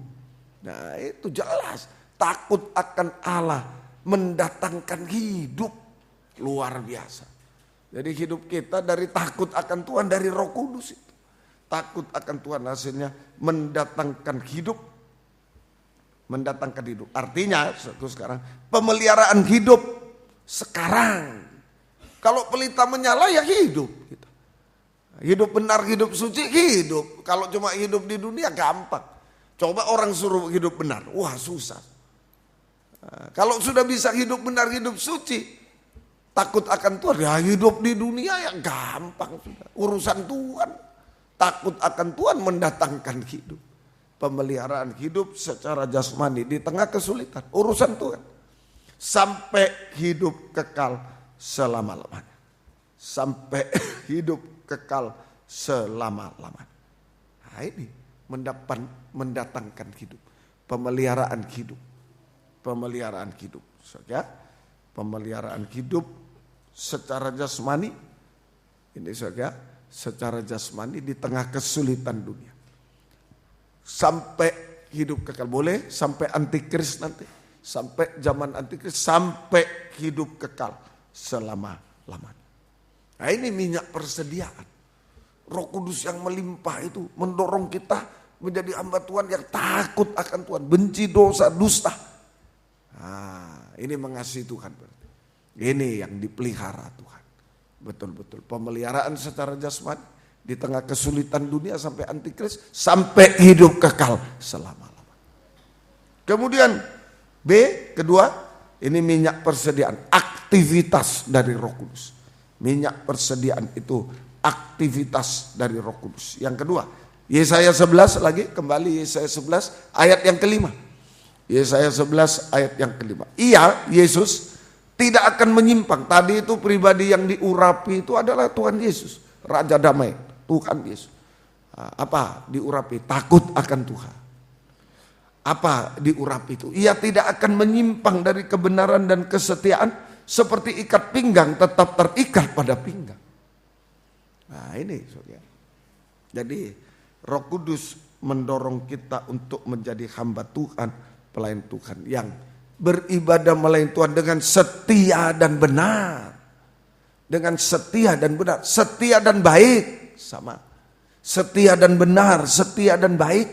Nah, itu jelas. Takut akan Allah mendatangkan hidup. Luar biasa. Jadi hidup kita dari takut akan Tuhan, dari Roh Kudus itu. Takut akan Tuhan hasilnya mendatangkan hidup. Mendatangkan hidup. Artinya sekarang pemeliharaan hidup sekarang. Kalau pelita menyala ya hidup. Hidup benar, hidup suci, hidup. Kalau cuma hidup di dunia gampang. Coba orang suruh hidup benar, wah susah. Kalau sudah bisa hidup benar, hidup suci, takut akan Tuhan, ya hidup di dunia ya gampang sudah. Urusan Tuhan. Takut akan Tuhan mendatangkan hidup. Pemeliharaan hidup secara jasmani di tengah kesulitan. Urusan Tuhan. Sampai hidup kekal selama-lamanya. Sampai hidup kekal selama-lamanya. Nah ini mendatangkan hidup. Pemeliharaan hidup. Pemeliharaan hidup. Saja, pemeliharaan hidup secara jasmani. Ini saja, secara jasmani di tengah kesulitan dunia. Sampai hidup kekal. Boleh sampai antikris nanti. Sampai zaman antikris. Sampai hidup kekal selama-lamanya. Nah ini minyak persediaan. Roh Kudus yang melimpah itu mendorong kita menjadi hamba Tuhan yang takut akan Tuhan. Benci dosa, dusta. Nah, ini mengasihi Tuhan berarti. Ini yang dipelihara Tuhan. Betul-betul. Pemeliharaan secara jasmani. Di tengah kesulitan dunia sampai antikris. Sampai hidup kekal selama-lamanya. Kemudian B, kedua. Ini minyak persediaan. Aktivitas dari Roh Kudus. Minyak persediaan itu aktivitas dari Roh Kudus. Yang kedua, Yesaya 11 lagi, kembali Yesaya 11 ayat yang kelima. Yesaya 11 ayat yang kelima. Ia, Yesus, tidak akan menyimpang. Tadi itu pribadi yang diurapi itu adalah Tuhan Yesus. Raja damai, Tuhan Yesus. Apa diurapi? Takut akan Tuhan. Apa diurapi itu? Ia tidak akan menyimpang dari kebenaran dan kesetiaan. Seperti ikat pinggang tetap terikat pada pinggang. Nah ini saudara. Jadi Roh Kudus mendorong kita untuk menjadi hamba Tuhan, pelayan Tuhan yang beribadah melayani Tuhan dengan setia dan benar. Dengan setia dan benar, setia dan baik sama. Setia dan benar, setia dan baik.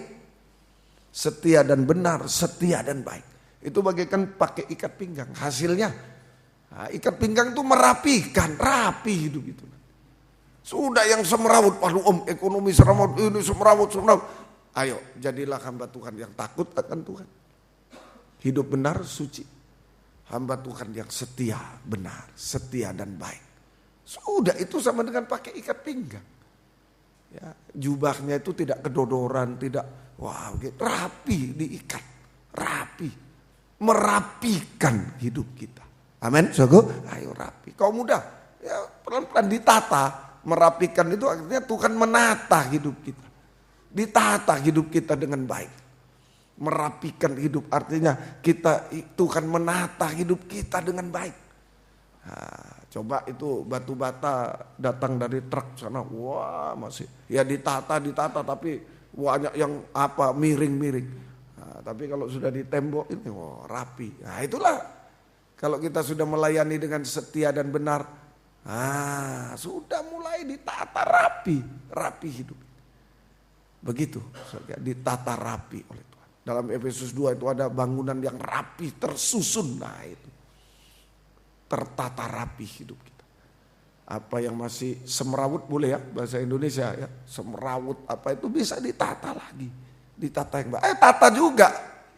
Setia dan benar, setia dan baik. Itu bagaikan pakai ikat pinggang. Hasilnya nah, ikat pinggang itu merapikan, rapi hidup itu. Sudah yang semerawut, waduh ekonomi semerawut, ini semerawut. Ayo jadilah hamba Tuhan yang takut akan Tuhan. Hidup benar, suci. Hamba Tuhan yang setia, benar, setia dan baik. Sudah itu sama dengan pakai ikat pinggang. Ya, jubahnya itu tidak kedodoran, tidak gitu, rapi diikat, rapi. Merapikan hidup kita. Amin, saudara. Ayo rapi. Kau muda, ya pelan-pelan ditata. Merapikan itu artinya Tuhan menata hidup kita. Ditata hidup kita dengan baik. Merapikan hidup artinya Tuhan menata hidup kita dengan baik. Nah, coba itu batu bata datang dari truk sana, wah masih ya ditata tapi banyak yang miring-miring. Nah, tapi kalau sudah di tembok ini rapi. Nah itulah. Kalau kita sudah melayani dengan setia dan benar, sudah mulai ditata rapi hidup. Begitu, ditata rapi oleh Tuhan. Dalam Efesus 2 itu ada bangunan yang rapi, tersusun. Nah itu, tertata rapi hidup kita. Apa yang masih semrawut boleh ya bahasa Indonesia ya, semrawut apa itu bisa ditata lagi, ditata yang baik. Tata juga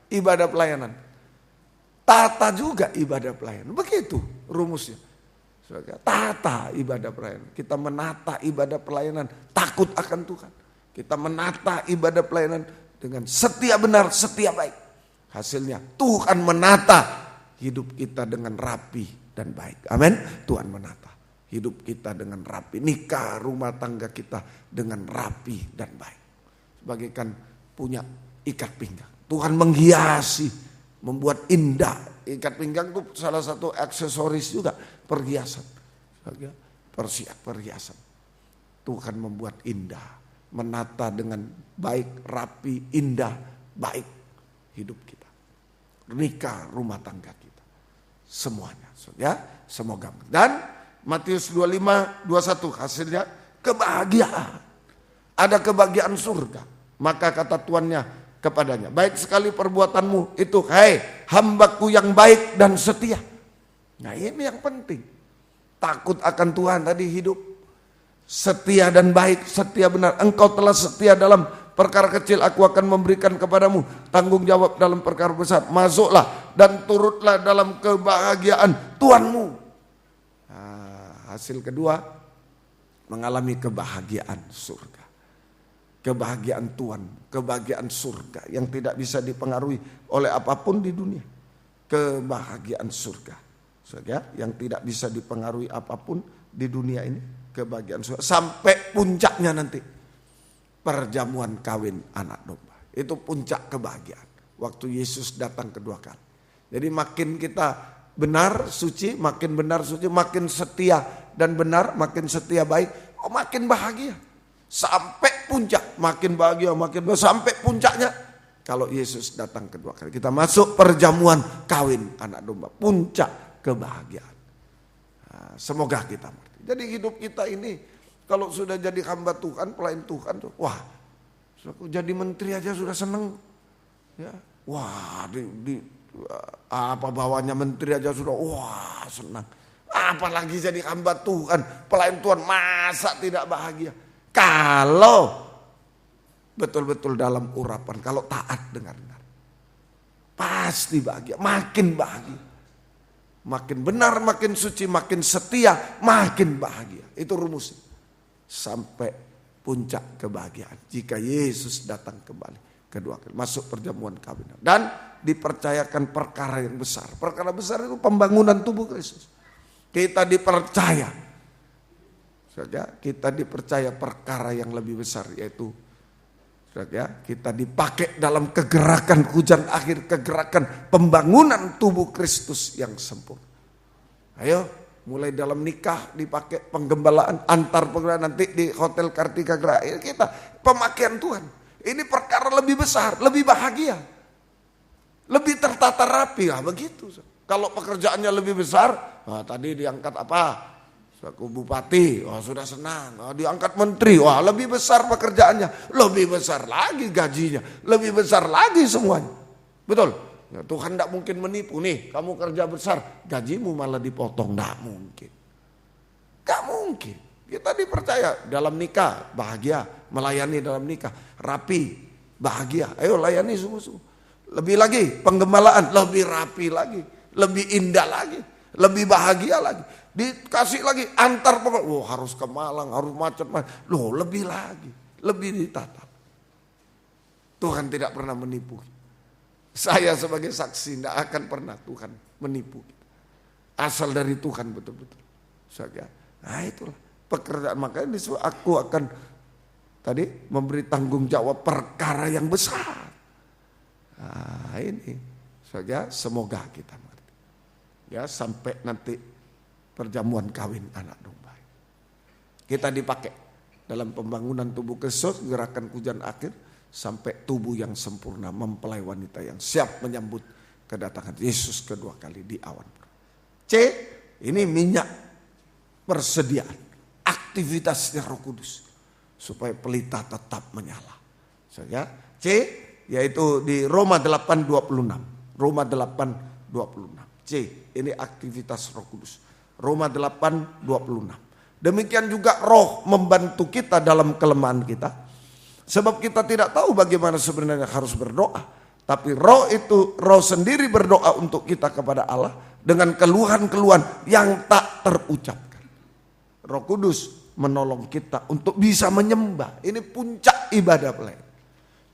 ibadah pelayanan, tata juga ibadah pelayanan, begitu rumusnya. Tata ibadah pelayanan, kita menata ibadah pelayanan takut akan Tuhan, kita menata ibadah pelayanan dengan setia benar, setia baik. Hasilnya Tuhan menata hidup kita dengan rapi dan baik. Amin. Tuhan menata hidup kita dengan rapi, nikah rumah tangga kita dengan rapi dan baik. Sebagaikan punya ikat pinggang. Tuhan menghiasi, membuat indah. Ikat pinggang itu salah satu aksesoris juga, perhiasan. Perhiasan. Tuhan membuat indah, menata dengan baik, rapi, indah, baik hidup kita. Nikah rumah tangga kita. Semuanya. Ya, semoga. Dan Matius 25:21 hasilnya kebahagiaan. Ada kebahagiaan surga. Maka kata tuannya kepadanya, baik sekali perbuatanmu itu, hai hambaku yang baik dan setia. Nah ini yang penting. Takut akan Tuhan tadi hidup. Setia dan baik, setia benar. Engkau telah setia dalam perkara kecil, aku akan memberikan kepadamu tanggung jawab dalam perkara besar. Masuklah dan turutlah dalam kebahagiaan Tuhanmu. Hasil kedua, mengalami kebahagiaan surga. Kebahagiaan Tuhan, kebahagiaan surga yang tidak bisa dipengaruhi oleh apapun di dunia. Kebahagiaan surga. Surga yang tidak bisa dipengaruhi apapun di dunia ini. Kebahagiaan surga. Sampai puncaknya nanti. Perjamuan kawin anak domba. Itu puncak kebahagiaan. Waktu Yesus datang kedua kali. Jadi makin kita benar suci, makin setia dan benar, makin setia baik, makin bahagia. Sampai puncak, makin bahagia, sampai puncaknya kalau Yesus datang kedua kali. Kita masuk perjamuan kawin anak domba, puncak kebahagiaan. Nah, semoga kita mengerti. Jadi hidup kita ini kalau sudah jadi hamba Tuhan, pelayan Tuhan tuh, wah, jadi menteri aja sudah seneng. Ya, wah, apa bawahnya menteri aja sudah wah senang. Apalagi jadi hamba Tuhan, pelayan Tuhan, masa tidak bahagia? Kalau betul-betul dalam urapan, kalau taat dengar-dengar, pasti bahagia, makin bahagia. Makin benar, makin suci, makin setia, makin bahagia. Itu rumusnya. Sampai puncak kebahagiaan jika Yesus datang kembali kedua kali, masuk perjamuan kawin. Dan dipercayakan perkara yang besar. Perkara besar itu pembangunan tubuh Kristus. Kita dipercaya. Saja, kita dipercaya perkara yang lebih besar, yaitu saja, kita dipakai dalam kegerakan hujan akhir, kegerakan pembangunan tubuh Kristus yang sempurna. Ayo, mulai dalam nikah dipakai penggembalaan, antar penggembalaan, nanti di Hotel Kartika Graha. Kita pemakaian Tuhan. Ini perkara lebih besar, lebih bahagia. Lebih tertata rapi, begitu. Kalau pekerjaannya lebih besar, tadi diangkat apa? Selaku bupati, sudah senang. Diangkat menteri, lebih besar pekerjaannya, lebih besar lagi gajinya, lebih besar lagi semuanya. Betul? Ya, Tuhan tidak mungkin menipu. Nih, kamu kerja besar, gajimu malah dipotong. Tidak mungkin. Tidak mungkin. Kita dipercaya dalam nikah, bahagia. Melayani dalam nikah, rapi, bahagia. Ayo layani sungguh-sungguh. Lebih lagi penggembalaan, lebih rapi lagi, lebih indah lagi, lebih bahagia lagi. Dikasih lagi antar pokok, harus ke Malang, harus macam-macam. Lebih lagi, lebih ditata. Tuhan tidak pernah menipu. Saya sebagai saksi tidak akan pernah Tuhan menipu. Asal dari Tuhan betul-betul. Nah itulah pekerjaan, makanya disuruh aku akan tadi memberi tanggung jawab perkara yang besar. Nah ini saja, semoga kita mengerti. Ya, sampai nanti perjamuan kawin anak domba. Kita dipakai dalam pembangunan tubuh Kristus, gerakan hujan akhir, sampai tubuh yang sempurna, mempelai wanita yang siap menyambut kedatangan Yesus kedua kali di awan. C, ini minyak persediaan, aktivitasnya Roh Kudus, supaya pelita tetap menyala. Saja, C, yaitu di Roma 8:26. Roma 8:26. C, ini aktivitas Roh Kudus. Roma 8:26. Demikian juga roh membantu kita dalam kelemahan kita. Sebab kita tidak tahu bagaimana sebenarnya harus berdoa. Tapi roh sendiri berdoa untuk kita kepada Allah dengan keluhan-keluhan yang tak terucapkan. Roh Kudus menolong kita untuk bisa menyembah. Ini puncak ibadah pelayanan.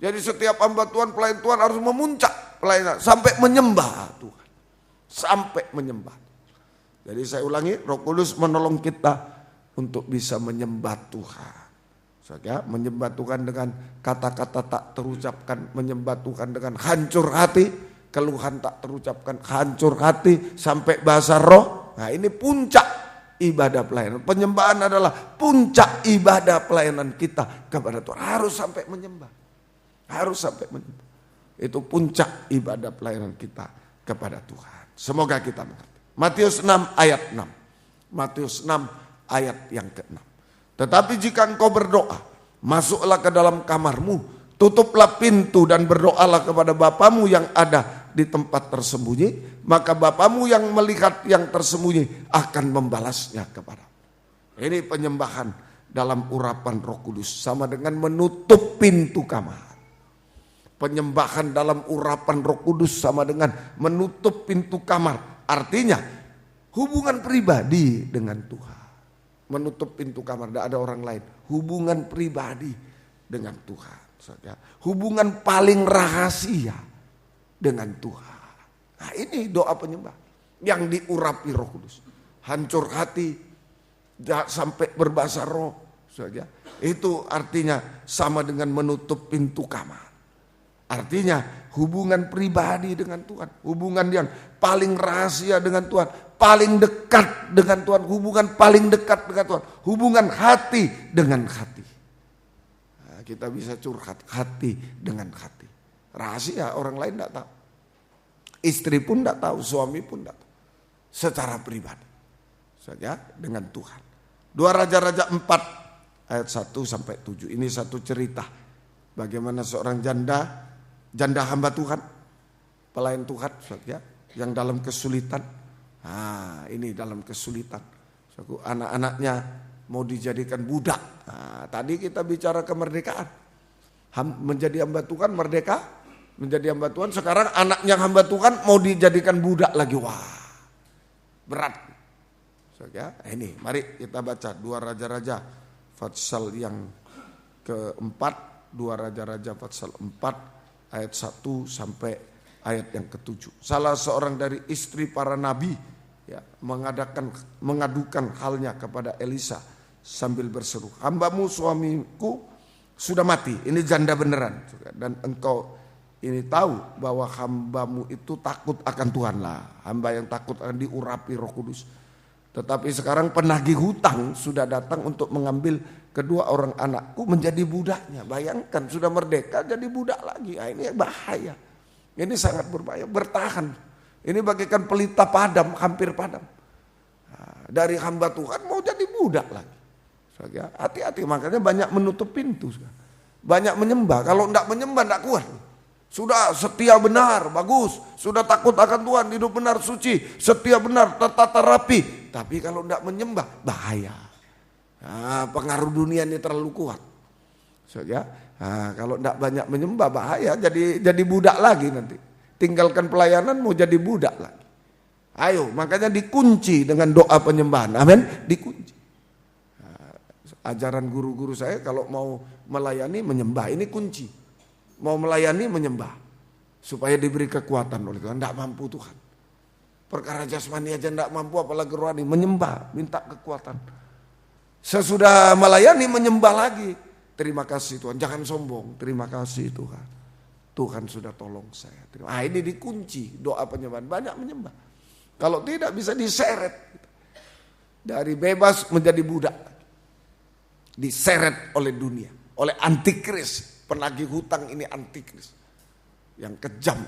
Jadi setiap hamba Tuhan, pelayan Tuhan harus memuncak pelayanan sampai menyembah Tuhan. Sampai menyembah. Jadi saya ulangi, Roh Kudus menolong kita untuk bisa menyembah Tuhan. Ya, menyembah Tuhan dengan kata-kata tak terucapkan, menyembah Tuhan dengan hancur hati, keluhan tak terucapkan, hancur hati sampai bahasa roh. Nah, ini puncak ibadah pelayanan. Penyembahan adalah puncak ibadah pelayanan kita kepada Tuhan. Harus sampai menyembah. Harus sampai menyembah. Itu puncak ibadah pelayanan kita kepada Tuhan. Semoga kita mengerti. Matius 6 ayat 6. Matius 6 ayat yang ke-6. Tetapi jika engkau berdoa, masuklah ke dalam kamarmu, tutuplah pintu dan berdoalah kepada Bapamu yang ada di tempat tersembunyi, maka Bapamu yang melihat yang tersembunyi akan membalasnya kepadamu. Ini penyembahan dalam urapan Roh Kudus, sama dengan menutup pintu kamar. Penyembahan dalam urapan Roh Kudus sama dengan menutup pintu kamar. Artinya hubungan pribadi dengan Tuhan. Menutup pintu kamar, tidak ada orang lain. Hubungan pribadi dengan Tuhan. Hubungan paling rahasia dengan Tuhan. Nah, ini doa penyembah yang diurapi Roh Kudus. Hancur hati sampai berbahasa roh. Itu artinya sama dengan menutup pintu kamar. Artinya hubungan pribadi dengan Tuhan. Hubungan yang paling rahasia dengan Tuhan. Paling dekat dengan Tuhan. Hubungan paling dekat dengan Tuhan. Hubungan hati dengan hati. Nah, kita bisa curhat hati dengan hati. Rahasia orang lain tidak tahu. Istri pun tidak tahu. Suami pun tidak tahu. Secara pribadi. Saja dengan Tuhan. 2 Raja-Raja 4 ayat 1-7. Ini satu cerita. Bagaimana seorang janda hamba Tuhan, pelayan Tuhan, ya, yang dalam kesulitan. Nah, ini dalam kesulitan. Anak-anaknya mau dijadikan budak. Nah, tadi kita bicara kemerdekaan. Menjadi hamba Tuhan merdeka, menjadi hamba Tuhan. Sekarang anaknya hamba Tuhan mau dijadikan budak lagi. Wah, berat. Ya, ini mari kita baca 2 Raja-Raja pasal yang keempat, 2 Raja-Raja pasal 4. Ayat 1 sampai ayat yang ke-7. Salah seorang dari istri para nabi ya, mengadukan halnya kepada Elisa sambil berseru, hambamu suamiku sudah mati. Ini janda beneran. Dan engkau ini tahu bahwa hambamu itu takut akan Tuhan lah. Hamba yang takut akan diurapi Roh Kudus. Tetapi sekarang penagih hutang sudah datang untuk mengambil kedua orang anakku menjadi budaknya. Bayangkan sudah merdeka jadi budak lagi. Nah, ini bahaya. Ini sangat berbahaya. Bertahan. Ini bagaikan pelita padam, hampir padam. Nah, dari hamba Tuhan mau jadi budak lagi. Hati-hati, makanya banyak menutup pintu. Banyak menyembah. Kalau tidak menyembah tidak kuat. Sudah setia benar, bagus. Sudah takut akan Tuhan, hidup benar, suci. Setia benar, tertata rapi. Tapi kalau tidak menyembah, bahaya. Nah, pengaruh dunia ini terlalu kuat. Nah, kalau tidak banyak menyembah, bahaya. Jadi budak lagi nanti. Tinggalkan pelayanan mau jadi budak lagi. Ayo, makanya dikunci dengan doa penyembahan. Amin, dikunci. Nah, ajaran guru-guru saya kalau mau melayani menyembah, ini kunci. Mau melayani menyembah supaya diberi kekuatan oleh Tuhan. Tidak mampu Tuhan. Perkara jasmani aja tidak mampu, apalagi rohani. Menyembah, minta kekuatan. Sesudah melayani menyembah lagi. Terima kasih Tuhan, jangan sombong. Terima kasih Tuhan. Tuhan sudah tolong saya. Ini dikunci doa penyembahan. Banyak menyembah. Kalau tidak bisa diseret. Dari bebas menjadi budak. Diseret oleh dunia. Oleh antikris. Penagih hutang ini antikris. Yang kejam.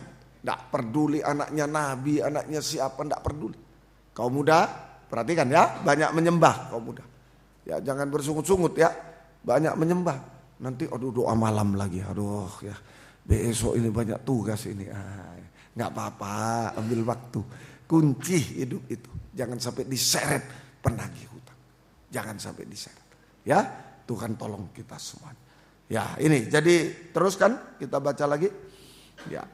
Tidak peduli anaknya nabi, anaknya siapa, tidak peduli. Kaum muda, perhatikan ya, banyak menyembah kaum muda. Ya, jangan bersungut-sungut ya, banyak menyembah. Nanti aduh doa malam lagi, aduh ya, besok ini banyak tugas ini. Nggak apa-apa, ambil waktu. Kunci hidup itu, jangan sampai diseret penagih hutang. Jangan sampai diseret. Ya, Tuhan tolong kita semua. Ya, ini jadi teruskan kita baca lagi. Ya.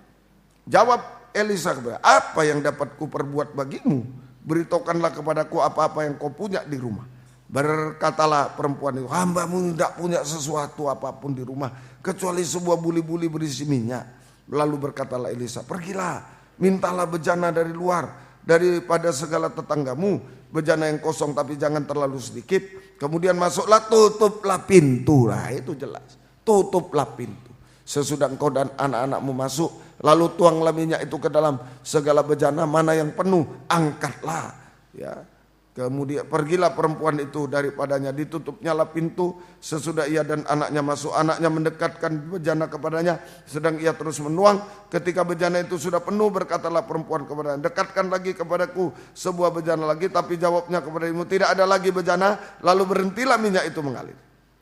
Jawab Elisa kepada, apa yang dapat kuperbuat bagimu? Beritahukanlah kepadaku apa-apa yang kau punya di rumah. Berkatalah perempuan itu, hambamu tidak punya sesuatu apapun di rumah kecuali sebuah buli-buli berisi minyak. Lalu berkatalah Elisa, pergilah, mintalah bejana dari luar, daripada segala tetanggamu, bejana yang kosong tapi jangan terlalu sedikit. Kemudian masuklah, tutuplah pintu. Nah itu jelas, tutuplah pintu. Sesudah engkau dan anak-anakmu masuk, lalu tuanglah minyak itu ke dalam segala bejana, mana yang penuh angkatlah. Ya. Kemudian pergilah perempuan itu daripadanya, ditutupnyalah pintu. Sesudah ia dan anaknya masuk, anaknya mendekatkan bejana kepadanya, sedang ia terus menuang. Ketika bejana itu sudah penuh, berkatalah perempuan kepadanya, dekatkan lagi kepadaku sebuah bejana lagi. Tapi jawabnya kepadamu, tidak ada lagi bejana. Lalu berhentilah minyak itu mengalir.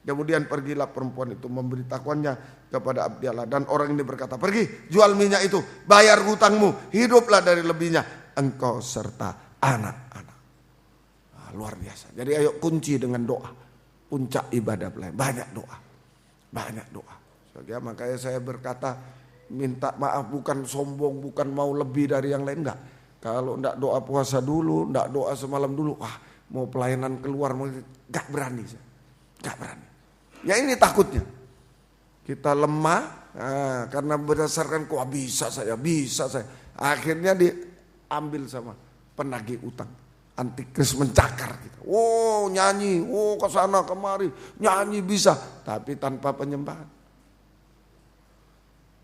Kemudian pergilah perempuan itu memberitahuannya kepada Abdialah, dan orang ini berkata, pergi jual minyak itu, bayar hutangmu, hiduplah dari lebihnya engkau serta anak-anak. Nah, luar biasa. Jadi ayo kunci dengan doa. Puncak ibadah banyak doa, banyak doa. Ya, makanya saya berkata minta maaf bukan sombong, bukan mau lebih dari yang lain, enggak. Kalau enggak doa puasa dulu, enggak doa semalam dulu, mau pelayanan keluar, enggak berani saya, enggak berani. Ya ini takutnya kita lemah karena berdasarkan kok bisa saya. Akhirnya diambil sama penagih utang. Antikris mencakar kita. Oh nyanyi, oh kesana kemari, nyanyi bisa, tapi tanpa penyembahan.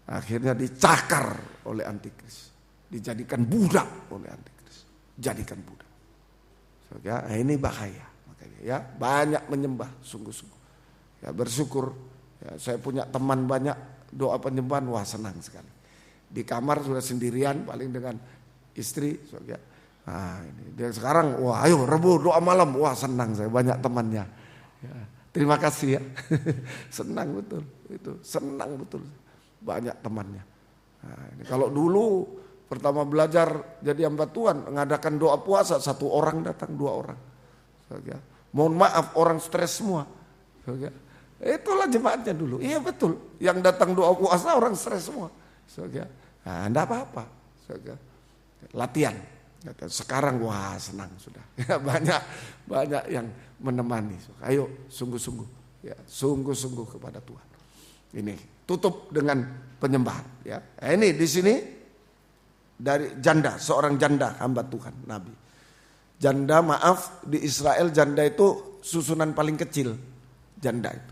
Akhirnya dicakar oleh antikris, dijadikan budak oleh antikris, jadikan budak. So, ya, ini bahaya. Makanya ya banyak menyembah, sungguh-sungguh. Ya bersyukur, ya, saya punya teman banyak doa penyembahan, wah senang sekali. Di kamar sudah sendirian, paling dengan istri, so, ya. Nah, ini dia sekarang, wah ayo Rebu doa malam, wah senang saya, banyak temannya. Ya, terima kasih ya, senang betul, itu senang betul, banyak temannya. Nah, ini kalau dulu pertama belajar jadi hamba Tuhan, mengadakan doa puasa, 1 orang datang, 2 orang. So, ya. Mohon maaf orang stres semua. So, ya. Itulah jemaatnya dulu. Iya betul. Yang datang doa puasa orang stres semua. Nah, enggak apa-apa. Latihan. Sekarang wah senang sudah. Ya, banyak yang menemani. Ayo sungguh-sungguh. Ya, sungguh-sungguh kepada Tuhan. Ini tutup dengan penyembahan. Ya. Ini di sini dari janda, seorang janda hamba Tuhan, Nabi. Janda, maaf, di Israel janda itu susunan paling kecil. Janda itu.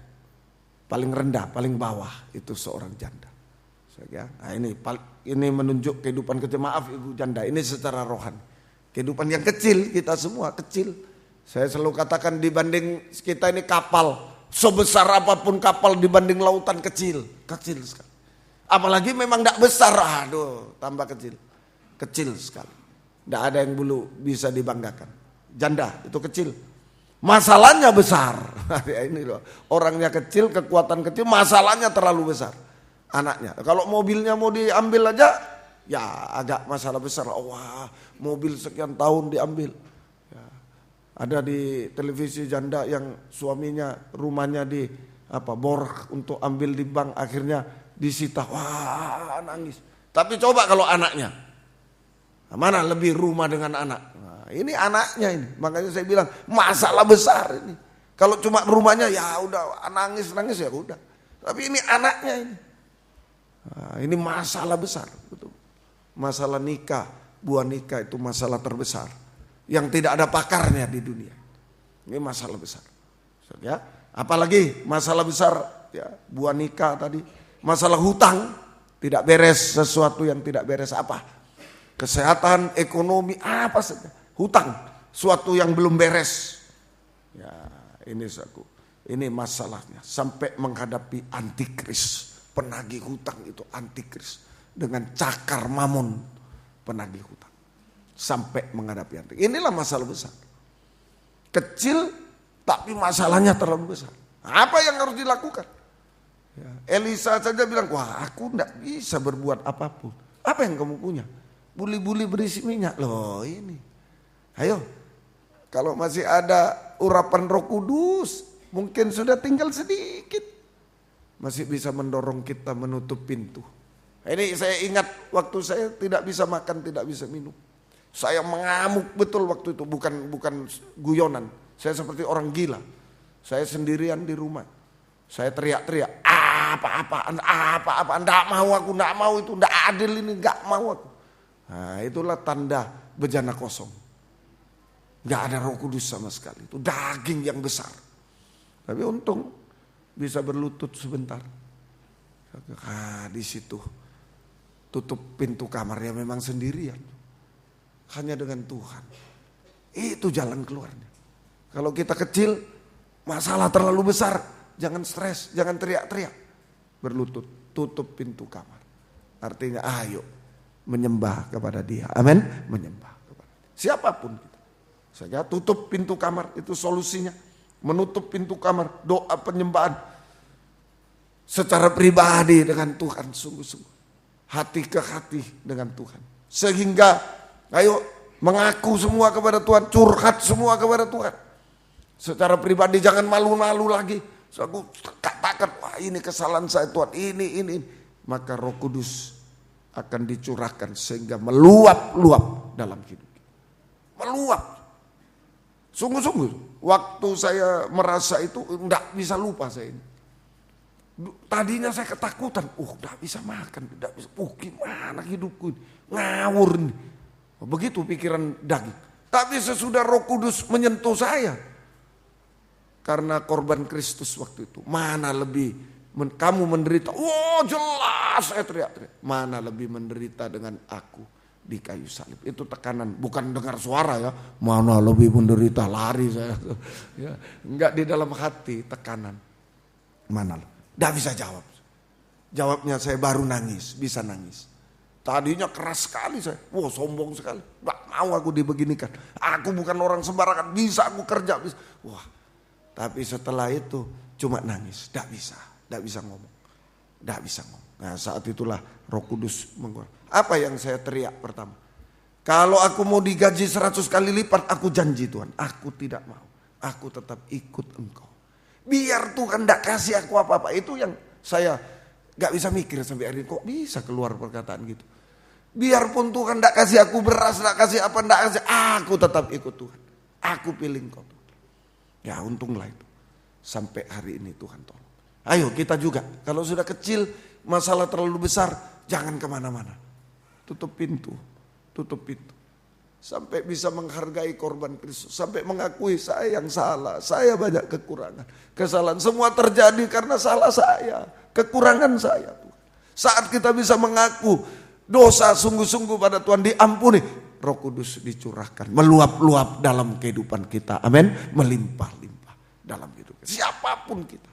Paling rendah, paling bawah itu seorang janda. Ya, nah ini menunjuk kehidupan kecil. Maaf ibu janda, ini secara rohani. Kehidupan yang kecil, kita semua kecil. Saya selalu katakan dibanding kita ini kapal, sebesar apapun kapal dibanding lautan kecil sekali. Apalagi memang tidak besar, aduh tambah kecil sekali. Tidak ada yang dulu bisa dibanggakan. Janda itu kecil. Masalahnya besar. Ini loh, orangnya kecil, kekuatan kecil, masalahnya terlalu besar. Anaknya, kalau mobilnya mau diambil aja, ya agak masalah besar. Wah, mobil sekian tahun diambil. Ya. Ada di televisi janda yang suaminya rumahnya di bor untuk ambil di bank, akhirnya disita. Wah, nangis. Tapi coba kalau anaknya, mana lebih rumah dengan anak. Ini anaknya ini, makanya saya bilang masalah besar ini. Kalau cuma rumahnya ya udah nangis ya udah. Tapi ini anaknya ini. Nah, ini masalah besar, betul. Masalah nikah, buah nikah itu masalah terbesar yang tidak ada pakarnya di dunia. Ini masalah besar. Ya, apalagi masalah besar ya, buah nikah tadi, masalah hutang, tidak beres sesuatu yang tidak beres apa? Kesehatan, ekonomi, apa saja. Hutang, suatu yang belum beres. Ya, ini masalahnya sampai menghadapi antikris. Penagih hutang itu antikris dengan cakar Mamun, penagih hutang sampai menghadapi antikris. Inilah masalah besar. Kecil tapi masalahnya terlalu besar. Apa yang harus dilakukan? Ya, Elisa saja bilang, wah aku tidak bisa berbuat apapun. Apa yang kamu punya? Buli-buli berisi minyak loh ini. Ayo, Kalau masih ada urapan Roh Kudus, mungkin sudah tinggal sedikit, masih bisa mendorong kita menutup pintu. Ini saya ingat waktu saya tidak bisa makan, tidak bisa minum. Saya mengamuk betul waktu itu, bukan guyonan. Saya seperti orang gila. Saya sendirian di rumah. Saya teriak-teriak, apa-apaan, enggak mau itu, enggak adil ini, enggak mau aku. Nah, itulah tanda bejana kosong. Enggak ada Roh Kudus sama sekali. Itu daging yang besar. Tapi untung bisa berlutut sebentar. Di situ tutup pintu kamarnya memang sendirian. Hanya dengan Tuhan. Itu jalan keluarnya. Kalau kita kecil, masalah terlalu besar, jangan stres, jangan teriak-teriak. Berlutut, tutup pintu kamar. Artinya ayo menyembah kepada Dia. Amin. Menyembah kepada Dia. Siapapun kita. Saya tutup pintu kamar, itu solusinya. Menutup pintu kamar, doa penyembahan. Secara pribadi dengan Tuhan, sungguh-sungguh. Hati ke hati dengan Tuhan. Sehingga ayo mengaku semua kepada Tuhan, curhat semua kepada Tuhan. Secara pribadi jangan malu-malu lagi. So, aku katakan, wah ini kesalahan saya Tuhan, ini. Maka Roh Kudus akan dicurahkan sehingga meluap-luap dalam hidup kita. Meluap. Sungguh-sungguh, waktu saya merasa itu enggak bisa lupa saya ini. Tadinya saya ketakutan, enggak bisa makan, enggak bisa, gimana hidupku ini, ngawur nih. Begitu pikiran daging. Tapi sesudah Roh Kudus menyentuh saya, karena korban Kristus waktu itu, mana lebih kamu menderita? Jelas saya teriak-teriak. Mana lebih menderita dengan aku di kayu salib? Itu tekanan, bukan dengar suara ya. Mana lebih menderita, lari saya. Ya, enggak, di dalam hati tekanan. Mana? Enggak bisa jawab. Jawabnya saya baru nangis, bisa nangis. Tadinya keras sekali saya, sombong sekali. Enggak mau aku dibeginikan. Aku bukan orang sembarangan, bisa aku kerja. Bisa. Tapi setelah itu cuma nangis, enggak bisa ngomong. Nah saat itulah Roh Kudus mengeluarkan. Apa yang saya teriak pertama? Kalau aku mau digaji 100 kali lipat, aku janji Tuhan, aku tidak mau. Aku tetap ikut Engkau. Biar Tuhan enggak kasih aku apa-apa. Itu yang saya enggak bisa mikir sampai hari ini, kok bisa keluar perkataan gitu. Biarpun Tuhan enggak kasih aku beras, enggak kasih apa, enggak kasih, aku tetap ikut Tuhan. Aku pilih Engkau Tuhan. Ya untunglah itu. Sampai hari ini Tuhan tolong. Ayo kita juga, kalau sudah kecil, masalah terlalu besar, jangan kemana-mana. Tutup pintu. Sampai bisa menghargai korban Kristus. Sampai mengakui saya yang salah, saya banyak kekurangan. Kesalahan semua terjadi karena salah saya, kekurangan saya. Tuhan. Saat kita bisa mengaku dosa sungguh-sungguh pada Tuhan, diampuni, Roh Kudus dicurahkan, meluap-luap dalam kehidupan kita. Amin. Melimpah-limpah dalam hidup kita. Siapapun kita.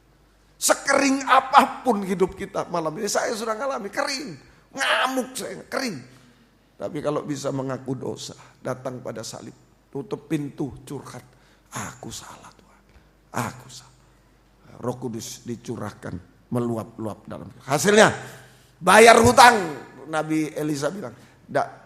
Sekering apapun hidup kita malam ini, saya sudah ngalami kering, ngamuk saya, kering. Tapi kalau bisa mengaku dosa, datang pada salib, tutup pintu, curhat, aku salah Tuhan, aku salah. Roh Kudus dicurahkan, meluap-luap dalam. Hasilnya, bayar hutang. Nabi Elisa bilang,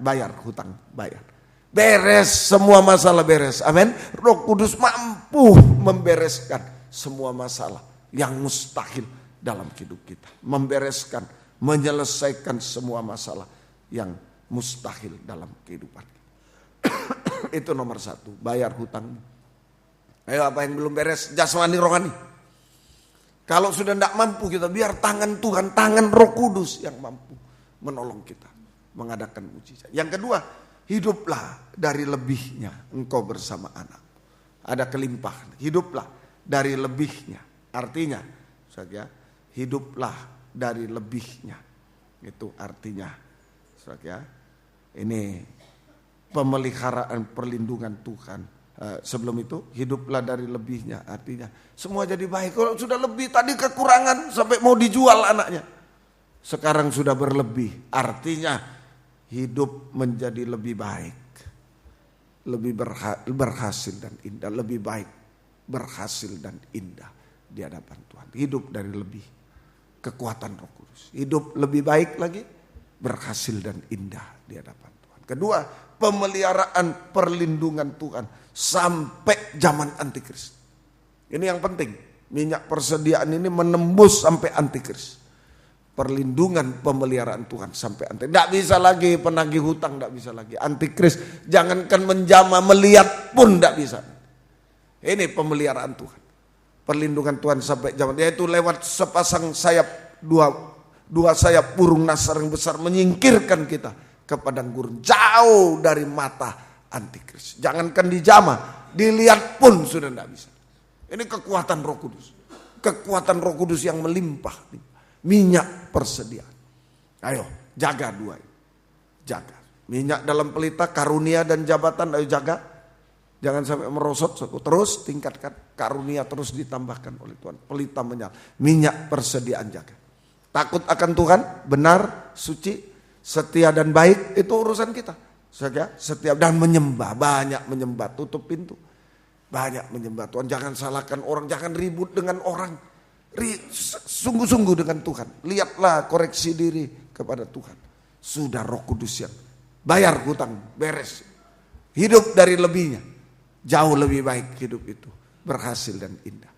bayar hutang, bayar. Beres, semua masalah beres, amin. Roh Kudus mampu membereskan semua masalah yang mustahil dalam hidup kita. Membereskan, menyelesaikan semua masalah yang mustahil dalam kehidupan kita. Itu nomor 1, bayar hutang. Ayo apa yang belum beres, jasmani rohani. Kalau sudah tidak mampu kita, biar tangan Tuhan, tangan Roh Kudus yang mampu menolong kita, mengadakan mujizat. Yang kedua, hiduplah dari lebihnya engkau bersama anak. Ada kelimpahan, hiduplah dari lebihnya. Artinya, saudara, hiduplah dari lebihnya. Itu artinya, saudara, ini pemeliharaan perlindungan Tuhan. Sebelum itu, hiduplah dari lebihnya. Artinya, semua jadi baik. Kalau sudah lebih, tadi kekurangan sampai mau dijual anaknya. Sekarang sudah berlebih. Artinya, hidup menjadi lebih baik. Lebih berhasil dan indah. Lebih baik, berhasil dan indah di hadapan Tuhan. Hidup dari lebih, kekuatan Roh Kudus. Hidup lebih baik lagi, berhasil dan indah di hadapan Tuhan. Kedua, pemeliharaan perlindungan Tuhan sampai zaman antikris. Ini yang penting. Minyak persediaan ini menembus sampai antikris. Perlindungan pemeliharaan Tuhan sampai antikris. Tidak bisa lagi penagih hutang, tidak bisa lagi. Antikris jangankan menjamah, melihat pun tidak bisa. Ini pemeliharaan Tuhan. Perlindungan Tuhan sampai zaman, yaitu lewat sepasang sayap, dua sayap burung nasar yang besar menyingkirkan kita ke padang gurun, jauh dari mata antikris. Jangankan dijamah, dilihat pun sudah tidak bisa. Ini kekuatan Roh Kudus. Kekuatan Roh Kudus yang melimpah. Minyak persediaan. Ayo jaga dua ini. Jaga. Minyak dalam pelita, karunia dan jabatan, ayo jaga. Jangan sampai merosot, terus tingkatkan. Karunia terus ditambahkan oleh Tuhan. Pelita menyala. Minyak persediaan jaga. Takut akan Tuhan, benar, suci, setia dan baik, itu urusan kita. Setia dan menyembah, banyak menyembah, tutup pintu. Banyak menyembah Tuhan, jangan salahkan orang, jangan ribut dengan orang. Sungguh-sungguh dengan Tuhan. Lihatlah, koreksi diri kepada Tuhan. Sudah Roh Kudus yang bayar hutang, beres. Hidup dari lebihnya. Jauh lebih baik hidup itu. Berhasil dan indah.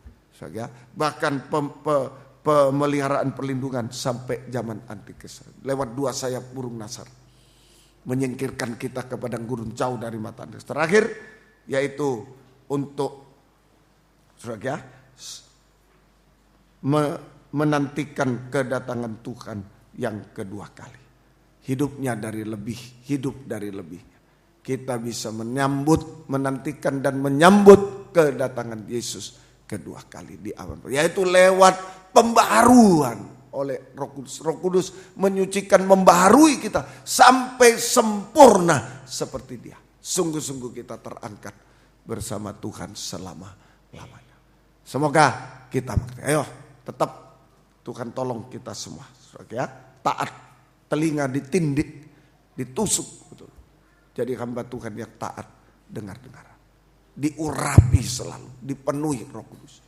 Bahkan pemeliharaan perlindungan sampai zaman antikris. Lewat dua sayap burung nasar. Menyingkirkan kita ke padang gurun jauh dari mata antikris. Terakhir, yaitu untuk menantikan kedatangan Tuhan yang kedua kali. Hidupnya dari lebih, hidup dari lebihnya. Kita bisa menyambut, menantikan dan menyambut kedatangan Yesus kedua kali di awan. Yaitu lewat pembaharuan oleh Roh Kudus. Roh Kudus menyucikan, membaharui kita sampai sempurna seperti Dia. Sungguh-sungguh kita terangkat bersama Tuhan selama-lamanya. Semoga kita mengerti. Ayo tetap Tuhan tolong kita semua. Taat, telinga ditindik, ditusuk. Betul. Jadi hamba Tuhan yang taat, dengar-dengar. Diurapi selalu, dipenuhi Roh Kudus.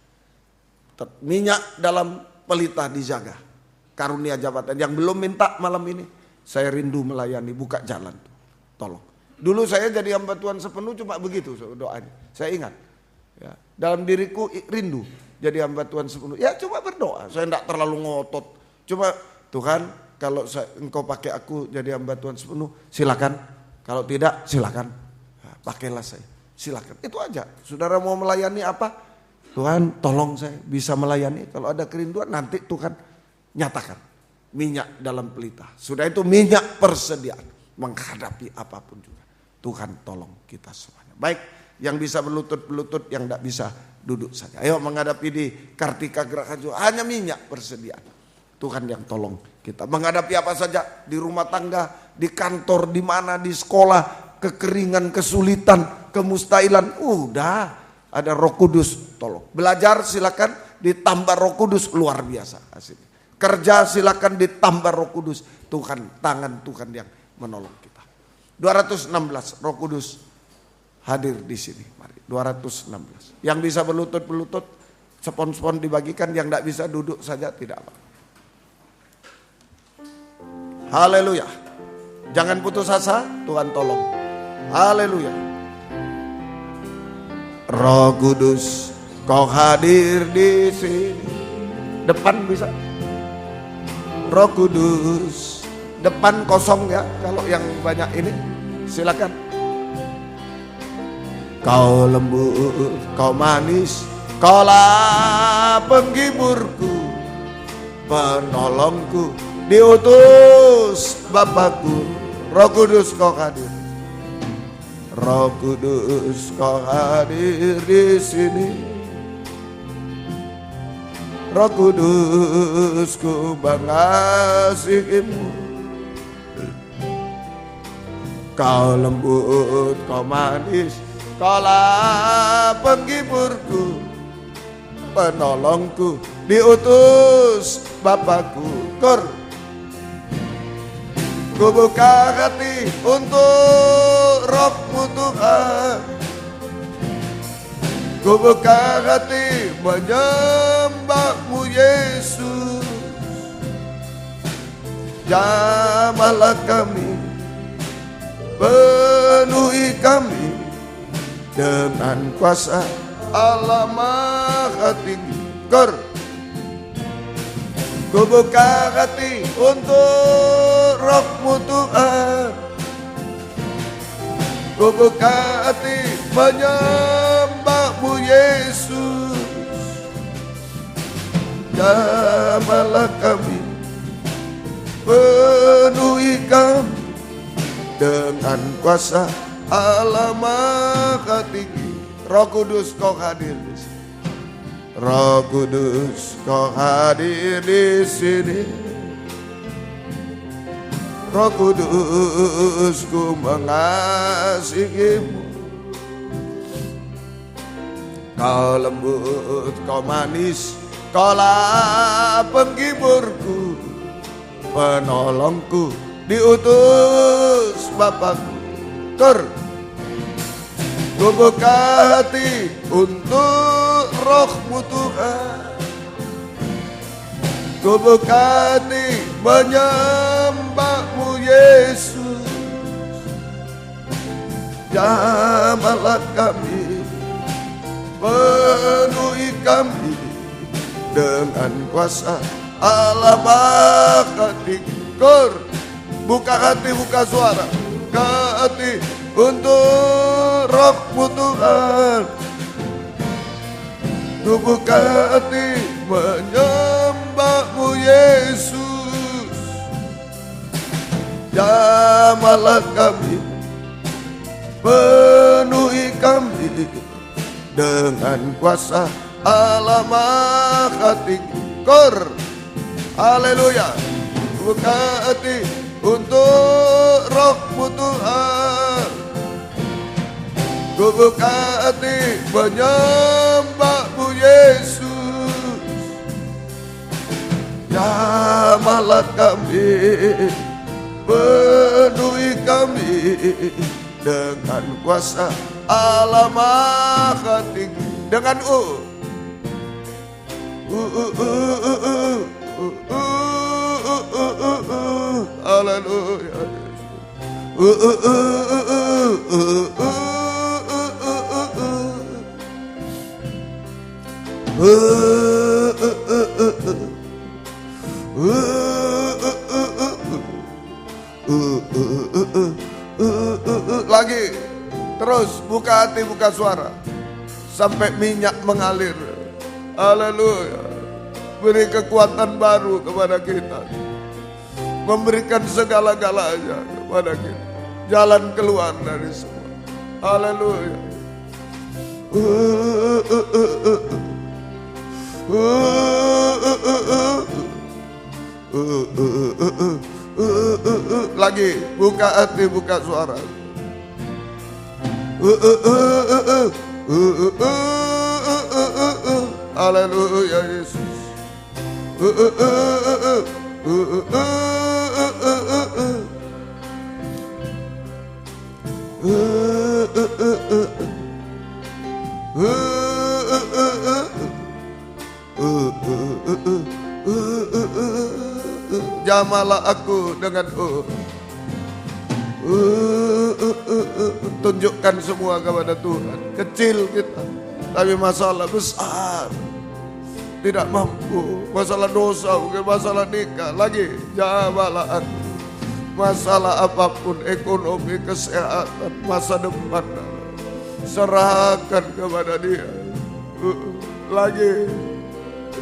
Minyak dalam pelita dijaga. Karunia jabatan yang belum minta malam ini, saya rindu melayani, buka jalan. Tolong. Dulu saya jadi hamba Tuhan sepenuh cuma begitu doanya. Saya ingat. Ya, dalam diriku rindu jadi hamba Tuhan sepenuh. Ya coba berdoa. Saya tidak terlalu ngotot. Coba Tuhan, kalau Engkau pakai aku jadi hamba Tuhan sepenuh, silakan. Kalau tidak, silakan. Nah, pakailah saya. Silakan. Itu aja. Saudara mau melayani apa? Tuhan, tolong saya bisa melayani. Kalau ada kerinduan nanti Tuhan nyatakan. Minyak dalam pelita. Sudah itu minyak persediaan menghadapi apapun juga. Tuhan tolong kita semuanya. Baik, yang bisa berlutut, yang tidak bisa duduk saja. Ayo menghadapi di Kartika Gerahajo, hanya minyak persediaan. Tuhan yang tolong kita. Menghadapi apa saja, di rumah tangga, di kantor, di mana, di sekolah, kekeringan, kesulitan, kemustahilan. Udah, ada Roh Kudus tolong. Belajar silakan, ditambah Roh Kudus luar biasa. Asik. Kerja silakan ditambah Roh Kudus. Tuhan, tangan Tuhan yang menolong kita. 216 Roh Kudus hadir di sini. Mari 216. Yang bisa berlutut, spon-spon dibagikan, yang tidak bisa duduk saja tidak apa. Haleluya. Jangan putus asa, Tuhan tolong. Haleluya. Roh Kudus, Kau hadir di sini. Depan bisa. Roh Kudus. Depan kosong ya, kalau yang banyak ini silakan. Kau lembut, Kau manis, Kaulah penghiburku, penolongku, diutus Bapakku. Roh Kudus Kau hadir. Roh Kudus Kau hadir di sini. Roh Kudus ku mengasihimu. Kau lembut, Kau manis, Kaulah penghiburku, penolongku, diutus Bapakku. Ku buka hati untuk Roh-Mu Tuhan. Ku buka hati menyembah-Mu Yesus. Jamahlah kami penuhi kami dengan kuasa Allah Maha Tinggi. Ku buka hati untuk Roh-Mu Tuhan. Ku buka hati menyembah-Mu Yesus. Jamahlah kami, penuhi kami dengan kuasa Allah Maha Tinggi. Roh Kudus, Kau hadir di sini. Roh Kudus, Kau hadir di sini. Roh Kudus, ku mengasihi-Mu. Kau lembut, Kau manis, Kaulah penghiburku, penolongku, diutus Bapakku. Ku buka hati untuk Roh-Mu Tuhan. Ku buka hati menyembah-Mu Yesus. Jamahlah kami, penuhi kami dengan kuasa Allah Maha Tinggi. Buka hati, buka suara. Buka hati untuk Roh-Mu Tuhan. Ku buka hati menyembah-Mu Yesus. Jamahlah kami, penuhi kami dengan kuasa Allah Maha Tinggi. Haleluya. Buka hati untuk Roh-Mu Tuhan. Ku buka hati menyembah-Mu Yesus. Jamahlah kami, penuhi kami dengan kuasa Allah Maha Tinggi. Dengan haleluya. Lagi, terus buka hati, buka suara sampai minyak mengalir. Haleluya. Beri kekuatan baru kepada kita, memberikan segala-galanya kepada kita, jalan keluar dari semua. Haleluya. Lagi, buka hati, buka suara. Haleluya Yesus. Jamahlah aku dengan tunjukkan semua kepada Tuhan. Kecil kita, tapi masalah besar, tidak mampu. Masalah dosa, mungkin masalah nikah. Lagi, jamahlah aku. Masalah apapun, ekonomi, kesehatan, masa depan, serahkan kepada Dia. Lagi,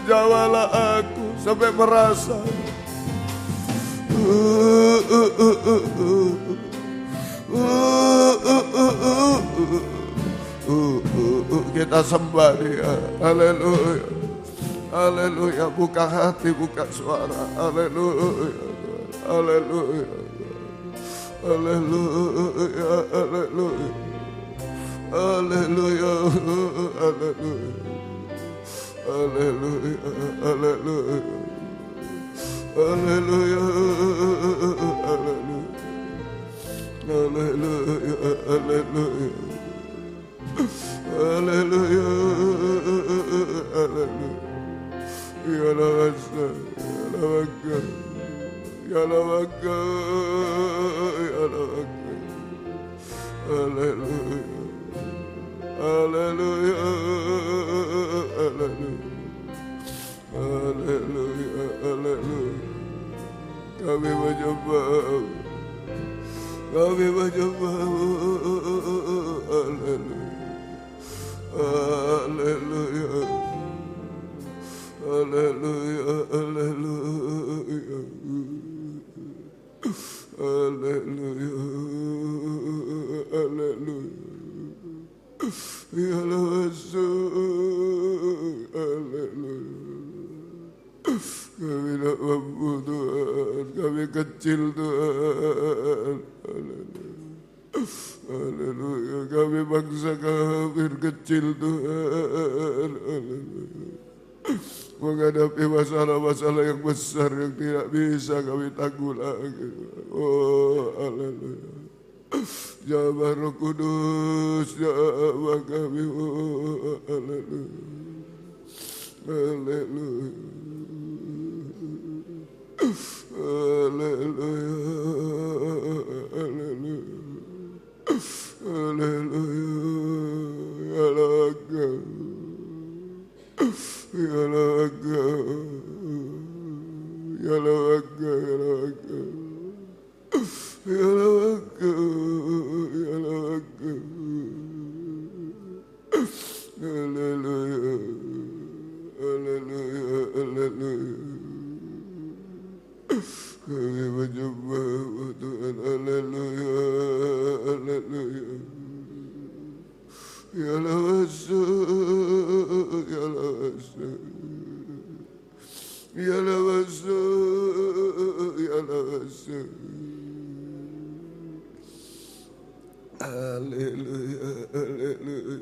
jamahlah aku sampai merasa kita sembah Dia. Haleluya. Haleluya. Buka hati, buka suara. Haleluya. Haleluya. Haleluya. Haleluya. Haleluya. Haleluya. Haleluya. Haleluya. Haleluya. Haleluya. Haleluya. Haleluya. Haleluya. Ya Allah, ya Allah, ya Allah, ya Allah, Haleluya. Haleluya. Haleluya. Haleluya. Kami menyembah. Kami menyembah. Haleluya. Haleluya. Haleluya. Haleluya. Haleluya. Haleluya. Ya Rasul. Haleluya. Kami tak mampu Tuhan, kami kecil Tuhan. Haleluya. Kami bangsa kafir kecil Tuhan. Haleluya. Menghadapi masalah-masalah yang besar yang tidak bisa kami tanggulangi. Oh, haleluya. Jamah Roh Kudus, jamah kami. Oh, haleluya. Haleluya. Haleluya. Haleluya. Haleluya. Ya laga. Ya laga. Ya laga. Ya laga. Ya laga. Ya laga. Haleluya. Haleluya. Haleluya. Kami menyembah Tuhan. Haleluya. Haleluya. Ya Rasul. Ya Rasul. Ya Rasul. Ya Rasul. Haleluya. Haleluya.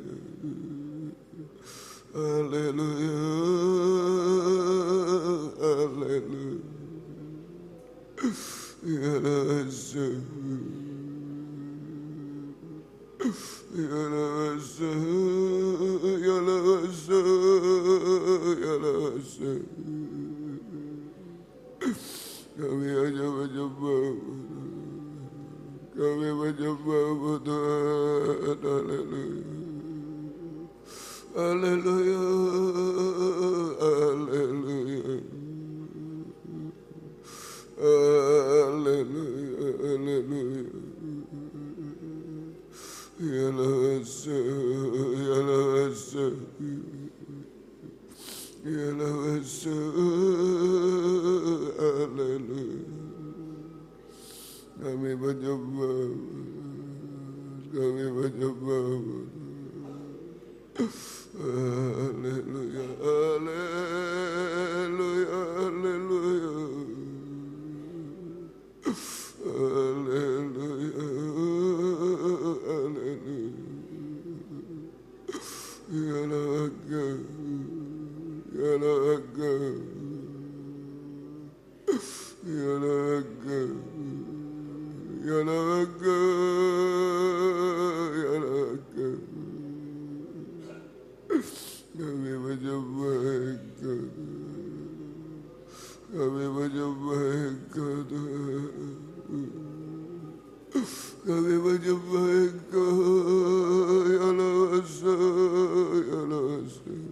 Haleluya. Haleluya. Ya Rasul. Ya Rasul. Ya Rasul. Ya Rasul. Kami hanya menyembah. Kami menyembah Tuhan. Haleluya. Haleluya. Haleluya. Haleluya. Haleluya. Ya Rasul. Ya Rasul. Ya Rasul. Haleluya. Kami menyembah. Kami menyembah. Haleluya. Haleluya. Haleluya. Haleluya. Haleluya. Ya laga. Ya laga. Ya laga. Ya laga. Ya laga. Kami menyembah Engkau. Kami menyembah Engkau Tuhan. Kami menyembah Engkau. Ya Rasul. Ya Rasul.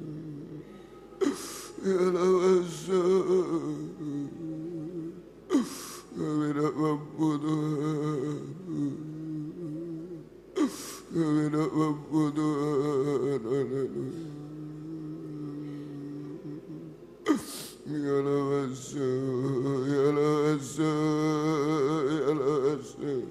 Ya Rasul. Kami tak mampu Tuhan. Kami tak mampu Tuhan. Haleluya. Ya Rasul. Ya Rasul. Ya Rasul.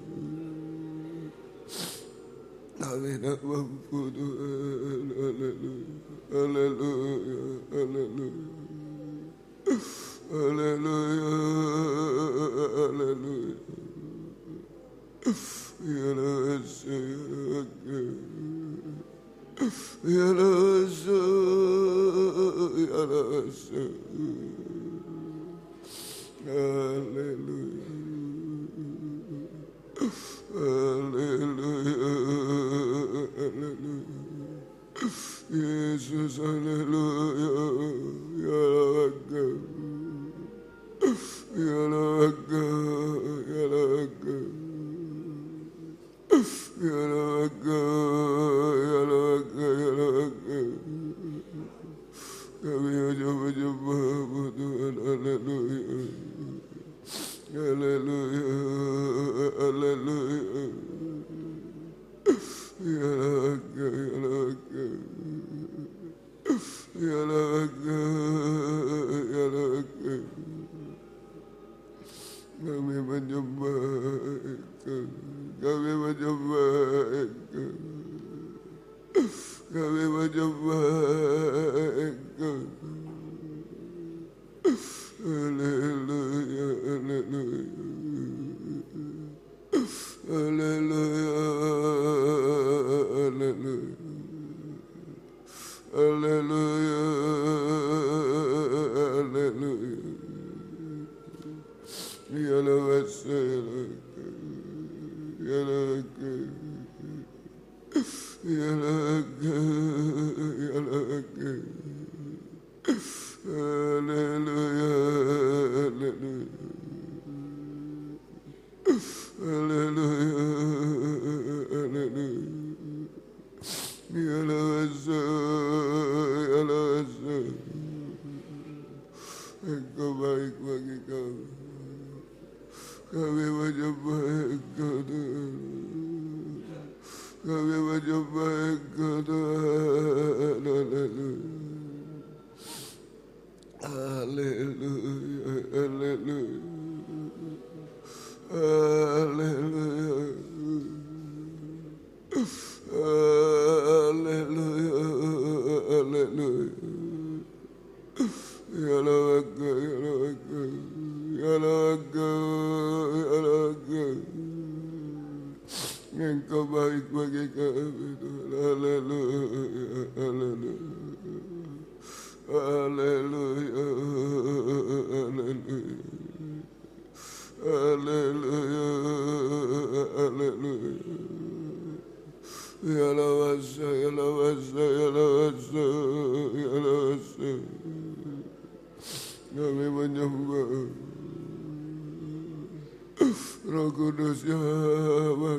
Kami tak mampu Tuhan. Haleluya. Haleluya. Haleluya. Haleluya. Haleluya. Ya Rasul. Ya Rasul. Ya Rasul. Haleluya. Haleluya. Haleluya. Yesus. Haleluya. Ya laga. Ya laga. Ya laga. Ya laga. Tuhan, haleluya. Haleluya, haleluya. Ya laga, ya laga. Ya laga, ya laga. Kami menyembah Engkau, kami menyembah Engkau, kami menyembah Engkau. Haleluya, haleluya, haleluya, haleluya, haleluya, haleluya. Ya lawasa, ya laga, ya laga, ya laga. Haleluya, haleluya, haleluya, haleluya. Ya lawasa, ya lawasa. Engkau baik bagi kami. Kami menyembah Engkau Tuhan. Kami menyembah Engkau Tuhan. Haleluya. Haleluya, haleluya, haleluya, haleluya, haleluya. Ya laga, ya laga, ya laga, ya laga. Engkau baik bagi kami Tuhan. Haleluya, haleluya. Haleluya, haleluya, haleluya, haleluya. Ya lawasa, ya lawasa, ya lawasa, ya lawasa. Kami menyembah Roh Kudus ya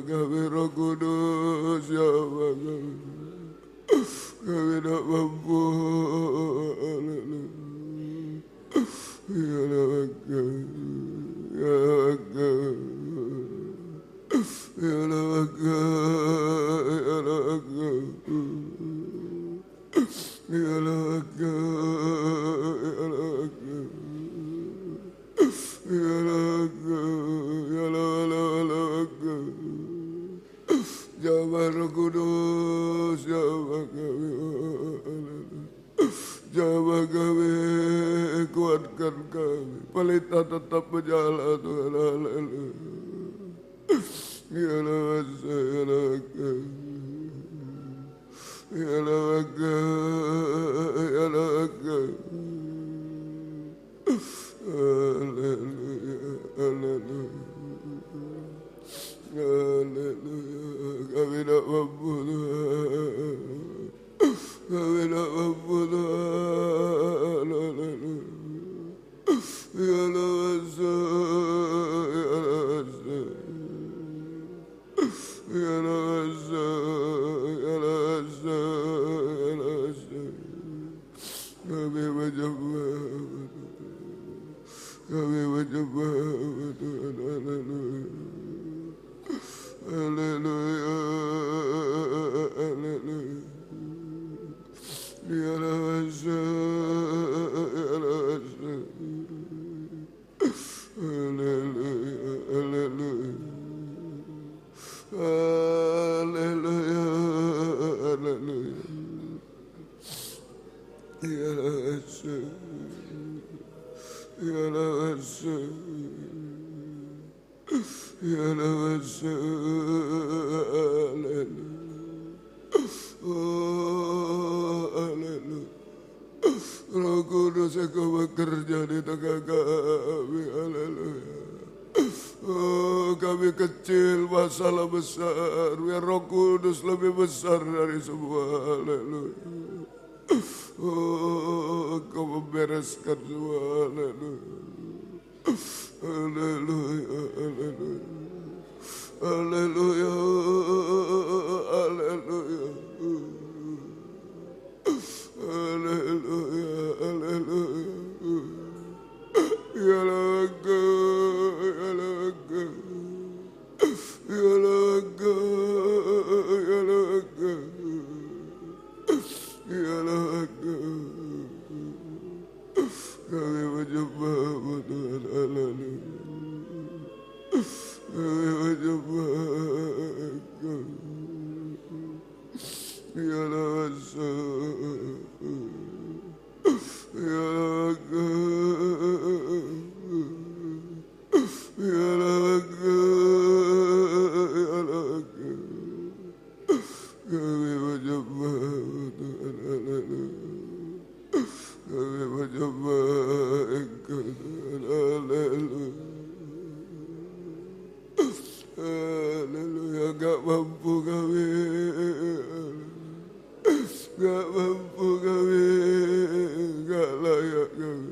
kami, Roh Kudus ya kami. Kami tak mampu. Ya laga, ya laga, ya laga, ya laga, ya laga, ya laga, ya laga, ya laga. Jawab Roh Kudus, jawab kami, jawab kami, kuatkan kami, pelita tetap berjalan Tuhan, haleluya. Ya laga, ya laga, ya laga, ya laga. Haleluya, haleluya, haleluya. Kami tak mampu Tuhan, kami tak mampu Tuhan, haleluya. Ya lawasa, ya lawasa, ya lawasa, ya lawasa, ya lawasa. Kami menyembah, kami menyembah Tuhan, haleluya. Haleluya, haleluya. Ya lawasa, ya lawasa. Haleluya, haleluya. Haleluya, haleluya. Ya lawasa, ya lawasa. Ya lawasa, haleluya. Oh, haleluya. Roh Kudus Engkau bekerja di tengah kami, haleluya. Oh, kami kecil, masalah besar. Biar Roh Kudus lebih besar dari semua, haleluya. Oh, Engkau membereskan semua, haleluya. Haleluya, haleluya. Haleluya, haleluya. Haleluya, haleluya. Kami menyembahmu Tuhan, haleluya. Kami menyembah Engkau. Biarlah kami menyembahmu Tuhan, haleluya. Kami menyembah Engkau Tuhan, haleluya. Haleluya, gak mampu kami, gak mampu kami, gak layak kami.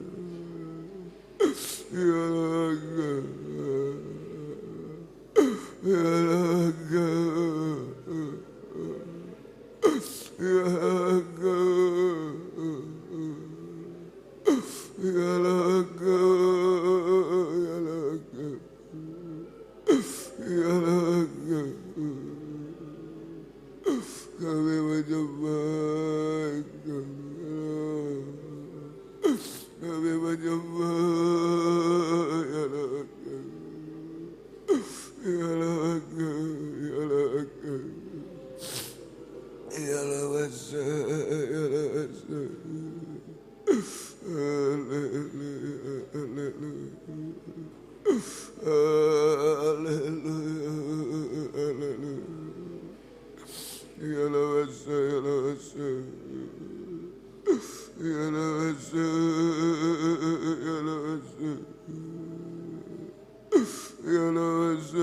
Ya Allah, ya Allah, ya Allah, ya Allah, ya Allah, kami menyembah Engkau, kami menyembah ya Allah, ya Allah, ya Allah, ya Allah, ya Allah, haleluya, haleluya. Haleluya, haleluya. Ya Allah, ya Allah, ya Allah, ya Allah, ya Allah, ya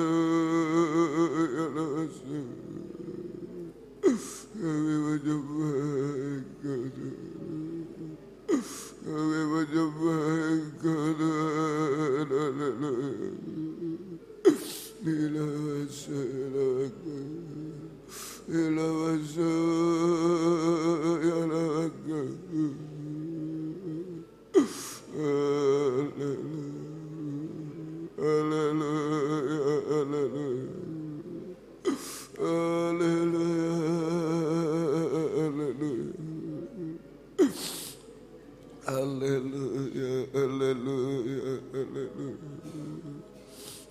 Allah. Kami menyembah Engkau, kami menyembah Engkau, haleluya. Bila masyarakat, bila masyarakat, haleluya, haleluya, haleluya, haleluya, haleluya, haleluya, haleluya.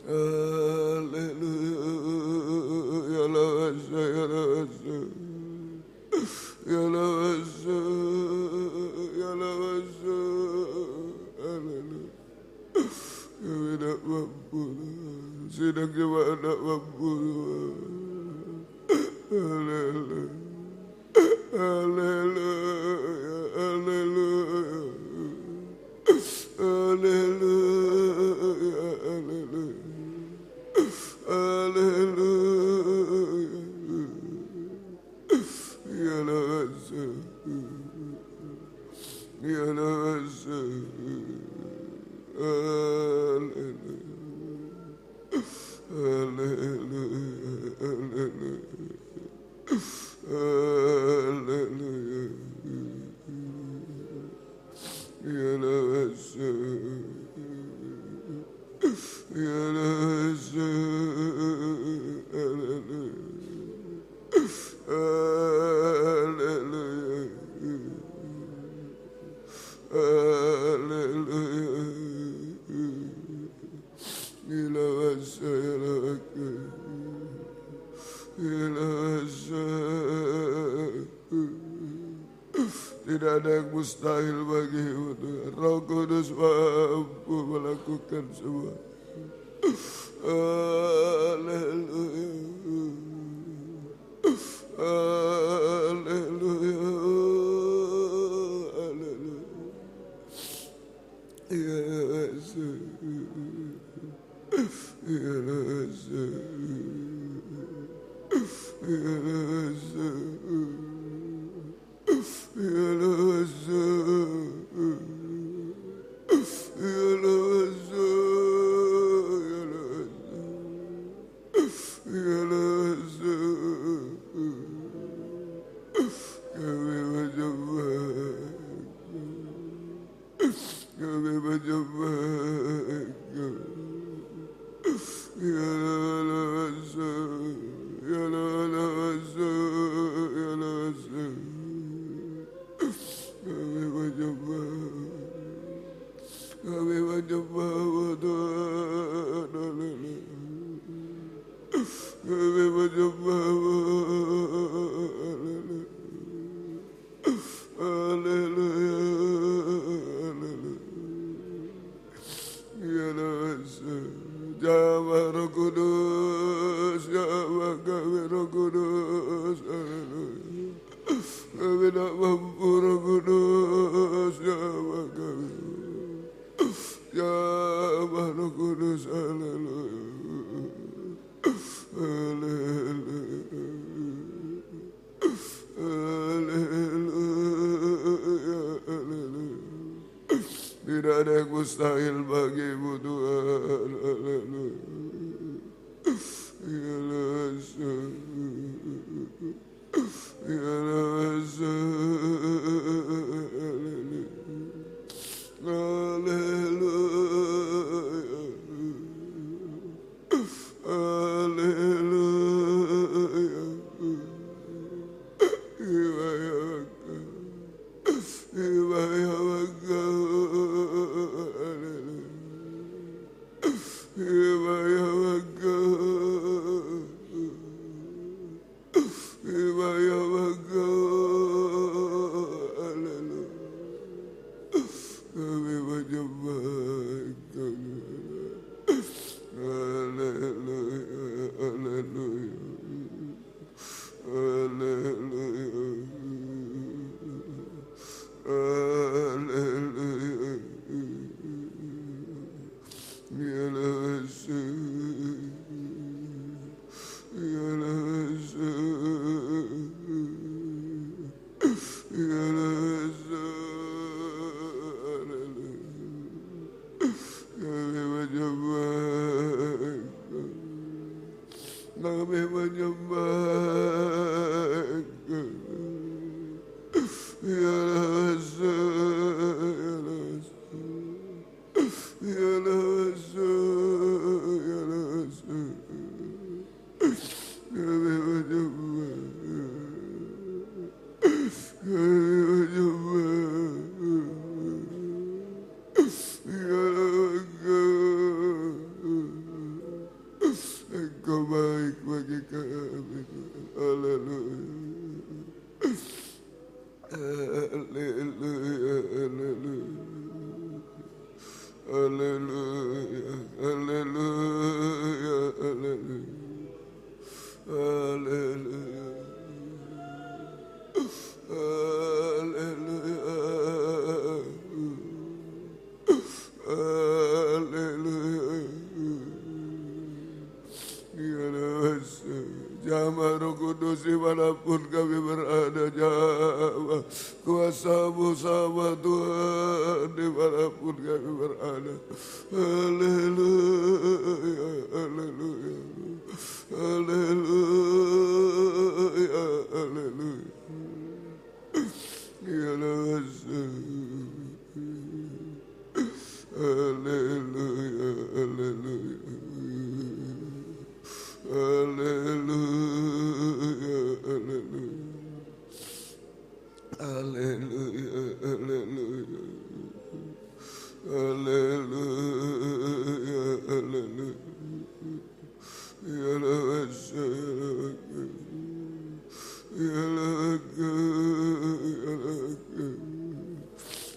Haleluya, ya Allah, ya Allah, ya Allah, ya Allah, haleluya. Kami tak mampu, sedang kita tak mampu. Haleluya, haleluya, haleluya, haleluya, haleluya. Haleluya, ya Allah, ya Allah, haleluya, haleluya, haleluya, ya Allah, ya Allah, tidak ada yang mustahil bagimu Tuhan. Roh Kudus mampu melakukan semua. Haleluya, haleluya, haleluya. Ya Rasul, ya Rasul, ya Rasul, ya Rasul, ya Rasul. Kami menyembah Tidak ada yang mustahil bagimu Tuhan. Dimanapun kami berada, Jawab kuasa-Mu sama Tuhan, dimanapun kami berada. Haleluya, haleluya, haleluya, haleluya. Haleluya, haleluya. Haleluya, haleluya. Haleluya, haleluya. Haleluya, haleluya.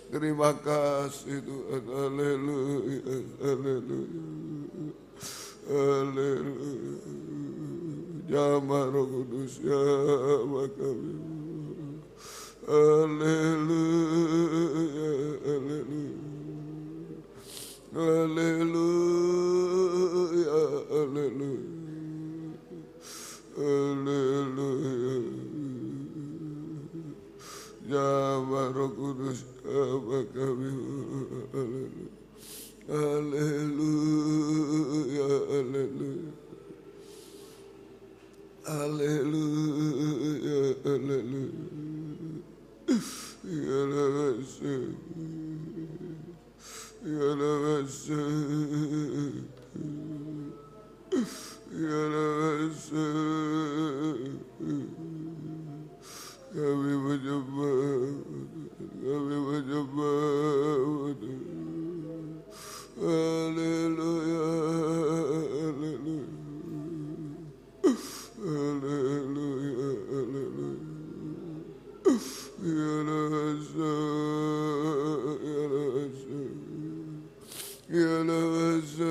Terima kasih Tuhan. Haleluya, haleluya. Haleluya. Jamah Roh Kudus, jamah kami. Haleluya, haleluya. Haleluya, haleluya. Haleluya. Jamah Roh Kudus, jamah kami. Haleluya, haleluya. Haleluya, haleluya. Ya Kami menyembah, kami menyembah. Haleluya, haleluya, haleluya, haleluya. Ya Rasul, ya Rasul, ya Rasul,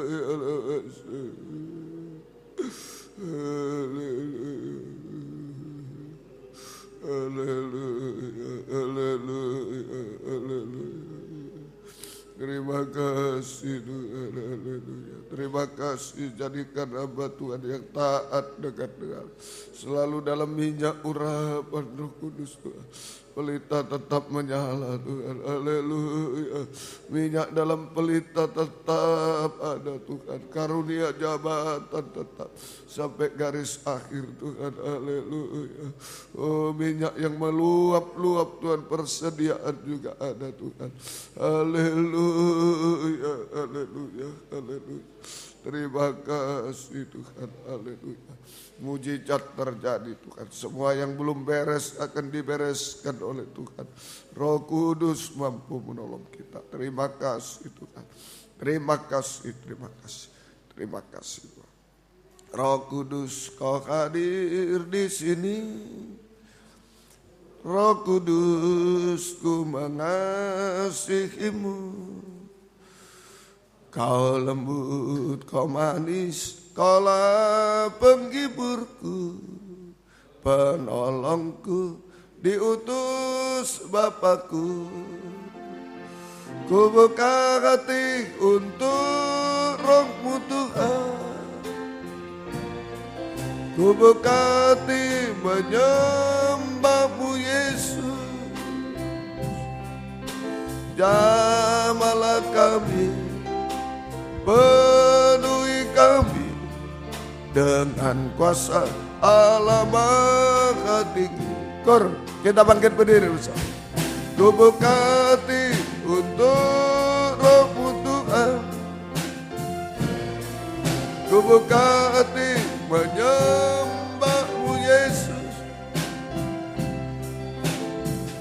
ya Rasul. Haleluya, haleluya, haleluya, haleluya. Terima kasih Tuhan, haleluya. Terima kasih, jadikan hamba Tuhan yang taat dekat-dekat, selalu dalam minyak urapan Roh Kudus Tuhan. Pelita tetap menyala Tuhan, haleluya. Minyak dalam pelita tetap ada Tuhan. Karunia jabatan tetap sampai garis akhir Tuhan, haleluya. Oh, minyak yang meluap-luap Tuhan, persediaan juga ada Tuhan, haleluya, haleluya, haleluya. Terima kasih Tuhan, haleluya. Mujizat terjadi Tuhan. Semua yang belum beres akan dibereskan oleh Tuhan. Roh Kudus mampu menolong kita. Terima kasih Tuhan. Terima kasih, terima kasih. Terima kasih Tuhan. Roh Kudus, Kau hadir di sini. Roh Kudus, ku mengasihimu. Kau lembut, Kau manis, Kaulah penghiburku, penolongku, diutus Bapakku. Ku buka hati untuk Roh-Mu Tuhan. Ku buka hati menyembah-Mu Yesus. Jamahlah kami, penuhi kami dengan kuasa Allah Maha Tinggi. Kor, kita bangkit berdiri bersama. Ku buka hati untuk Roh-Mu Tuhan. Ku buka hati menyembah-Mu Yesus.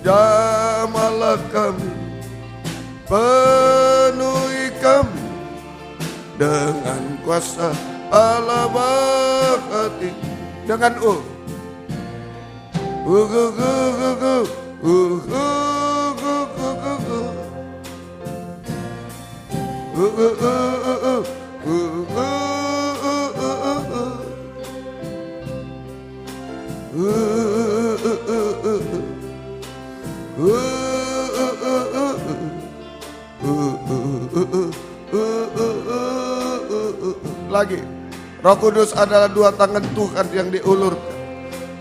Jamahlah kami, penuhi kami dengan kuasa Allah Maha Tinggi. Dengan lagi. Roh Kudus adalah dua tangan Tuhan yang diulurkan.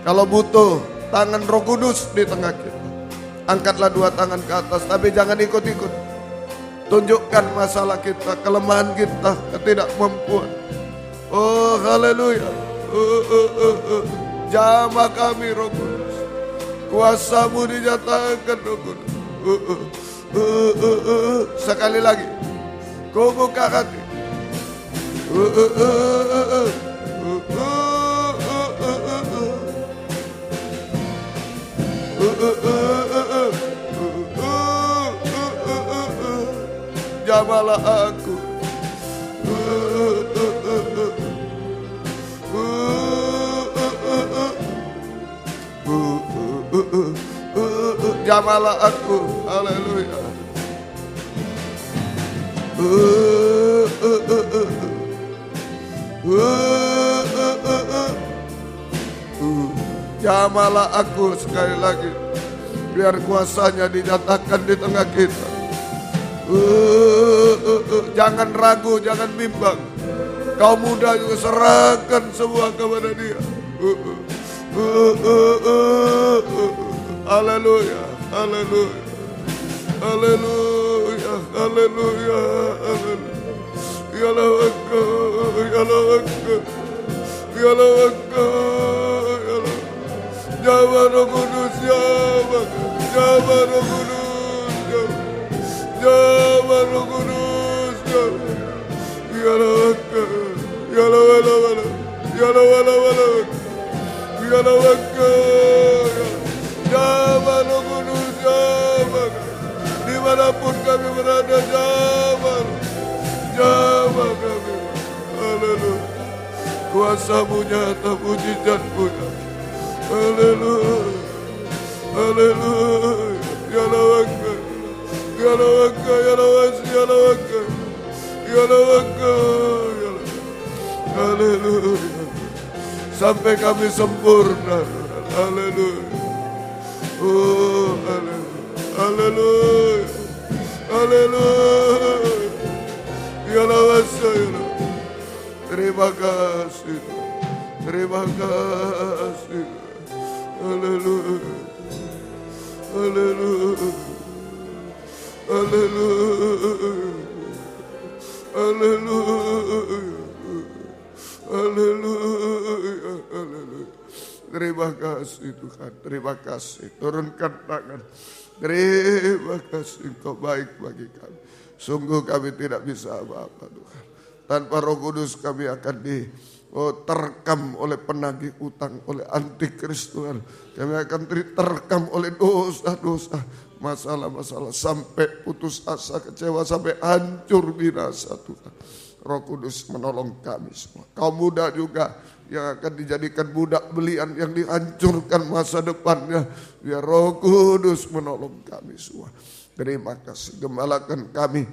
Kalau butuh tangan Roh Kudus di tengah kita, angkatlah dua tangan ke atas, tapi jangan ikut-ikut. Tunjukkan masalah kita, kelemahan kita, ketidakmampuan. Oh haleluya. Jamah kami Roh Kudus. Kuasa-Mu dinyatakan Roh Kudus. Sekali lagi. Ku buka hati. Jamahlah aku. Jamahlah aku. Haleluya. Jamahlah aku sekali lagi. Biar kuasanya dinyatakan di tengah kita. Jangan ragu, jangan bimbang. Kau muda juga serahkan semua kepada Dia. Haleluya, haleluya, haleluya, haleluya, haleluya. Ya Allah, ya Allah, ya Allah, ya Allah. Jamah Roh Kudus, jamah Roh Kudus, Jawab Roh Kudus. Yalawaka. Yalawala. Yalawala. Yalawaka. Jawab Roh Kudus. Jawab. Dimanapun kami berada, jawab. Jawab kami. Haleluya. Kuasa-Mu nyata, mujizat-Mu nyata. Haleluya. Haleluya. Yalawaka. Yalawaka. Yalawaka. Yalawaka. Yalawaka. Haleluya. Sampai kami sempurna. Haleluya. Oh, haleluya. Haleluya. Haleluya. Yalawaka. Terima kasih. Terima kasih. Haleluya. Haleluya. Haleluya. Haleluya. Haleluya. Haleluya. Terima kasih Tuhan. Terima kasih. Turunkan tangan. Terima kasih, Engkau baik bagi kami. Sungguh kami tidak bisa apa-apa Tuhan. Tanpa Roh Kudus kami akan terkam oleh penagih utang, oleh antikris Tuhan. Kami akan terkam oleh dosa-dosa, masalah-masalah, sampai putus asa, kecewa, sampai hancur binasa Tuhan. Roh Kudus menolong kami semua. Kaum muda juga yang akan dijadikan budak belian, yang dihancurkan masa depannya. Biar Roh Kudus menolong kami semua. Terima kasih. Gembalakan kami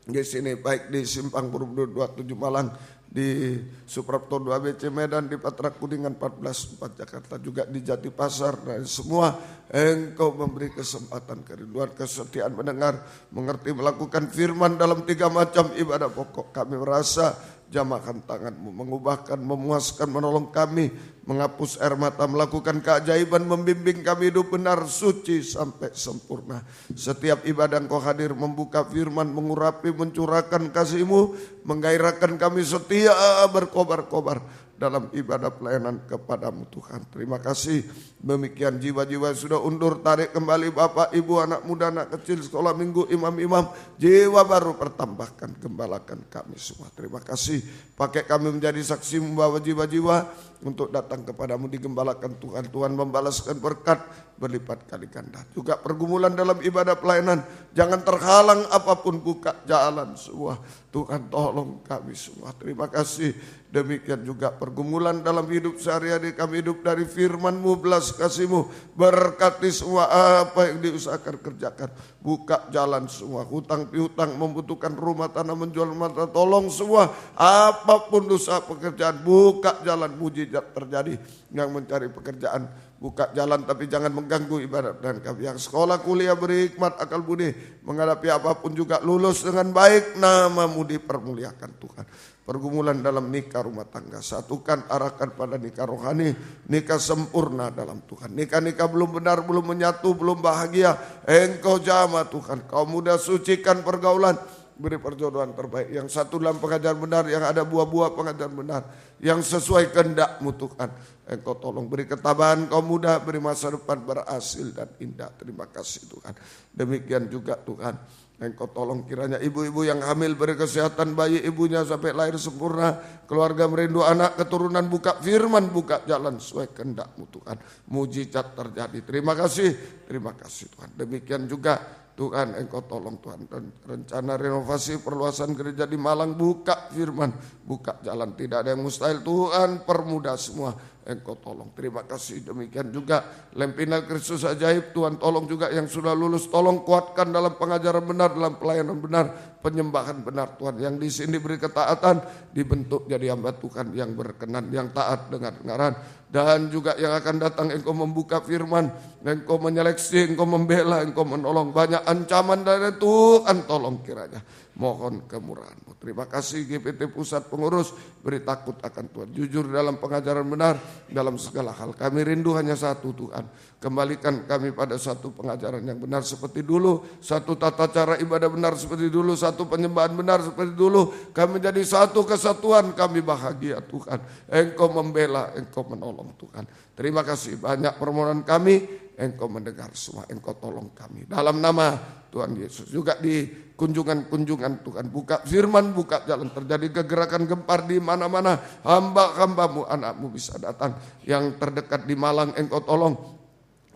di sini, baik di Simpang Borobudur 27 Malang, di Suprapto 2 BC Medan, di Patra Kuningan 14 Jakarta, juga di Jati Pasar, dan semua Engkau memberi kesempatan, kerinduan, kesetiaan mendengar, mengerti, melakukan firman dalam 3 macam ibadah pokok. Kami merasa jamakan tangan-Mu, mengubahkan, memuaskan, menolong kami, menghapus air mata, melakukan keajaiban, membimbing kami hidup benar, suci sampai sempurna. Setiap ibadah Engkau hadir, membuka firman, mengurapi, mencurahkan kasih-Mu, menggairahkan kami setia berkobar-kobar dalam ibadah pelayanan kepada-Mu Tuhan. Terima kasih. Demikian jiwa-jiwa sudah undur, tarik kembali Bapak, Ibu, anak muda, anak kecil, sekolah minggu, imam-imam, jiwa baru pertambahkan, gembalakan kami semua. Terima kasih. Pakai kami menjadi saksi membawa jiwa-jiwa untuk datang kepadamu, digembalakan Tuhan. Tuhan membalaskan berkat berlipat kali ganda. Juga pergumulan dalam ibadah pelayanan, jangan terhalang apapun, buka jalan semua. Tuhan tolong kami semua. Terima kasih. Demikian juga pergumulan dalam hidup sehari-hari kami, hidup dari firman-Mu, belas kasih-Mu, berkati semua apa yang diusahakan kerjakan. Buka jalan semua, hutang piutang, membutuhkan rumah tanah, menjual mata, tolong semua. Apapun usaha pekerjaan, buka jalan, mujizat terjadi. Yang mencari pekerjaan, buka jalan, tapi jangan mengganggu ibadat dan kami. Yang sekolah kuliah beri hikmat, akal budi, menghadapi apapun juga lulus dengan baik, nama-Mu dipermuliakan Tuhan. Pergumulan dalam nikah rumah tangga, satukan, arahkan pada nikah rohani, nikah sempurna dalam Tuhan. Nikah-nikah belum benar, belum menyatu, belum bahagia, Engkau jamah Tuhan. Kaum muda sucikan pergaulan, beri perjodohan terbaik, yang satu dalam pengajaran benar, yang ada buah-buah pengajaran benar, yang sesuai kehendak-Mu Tuhan. Engkau tolong beri ketabahan kaum muda, beri masa depan berhasil dan indah. Terima kasih Tuhan. Demikian juga Tuhan, Engkau tolong kiranya ibu-ibu yang hamil beri kesehatan bayi ibunya sampai lahir sempurna. Keluarga merindu anak keturunan, buka firman, buka jalan sesuai kehendak-Mu Tuhan. Mujizat terjadi. Terima kasih Tuhan. Demikian juga Tuhan, Engkau tolong Tuhan. Dan rencana renovasi perluasan gereja di Malang, buka firman, buka jalan. Tidak ada yang mustahil Tuhan, permudah semua. Engkau tolong. Terima kasih. Demikian juga Lempina Kristus Ajaib, Tuhan tolong juga yang sudah lulus, tolong kuatkan dalam pengajaran benar, dalam pelayanan benar, penyembahan benar Tuhan. Yang di sini beri ketaatan, dibentuk jadi hamba Tuhan yang berkenan, yang taat dengan kebenaran. Dan juga yang akan datang, Engkau membuka firman, Engkau menyeleksi, Engkau membela, Engkau menolong. Banyak ancaman dari Tuhan, tolong kiranya. Mohon kemurahan-Mu. Terima kasih GPT Pusat Pengurus, beri takut akan Tuhan. Jujur dalam pengajaran benar, dalam segala hal. Kami rindu hanya satu Tuhan. Kembalikan kami pada satu pengajaran yang benar seperti dulu. Satu tata cara ibadah benar seperti dulu. Satu penyembahan benar seperti dulu. Kami jadi satu kesatuan, kami bahagia Tuhan. Engkau membela, Engkau menolong Tuhan. Terima kasih. Banyak permohonan kami, Engkau mendengar semua, Engkau tolong kami. Dalam nama Tuhan Yesus. Juga di kunjungan-kunjungan Tuhan, buka firman, buka jalan, terjadi kegerakan gempar di mana-mana. Hamba-hambamu, anakmu bisa datang. Yang terdekat di Malang, Engkau tolong.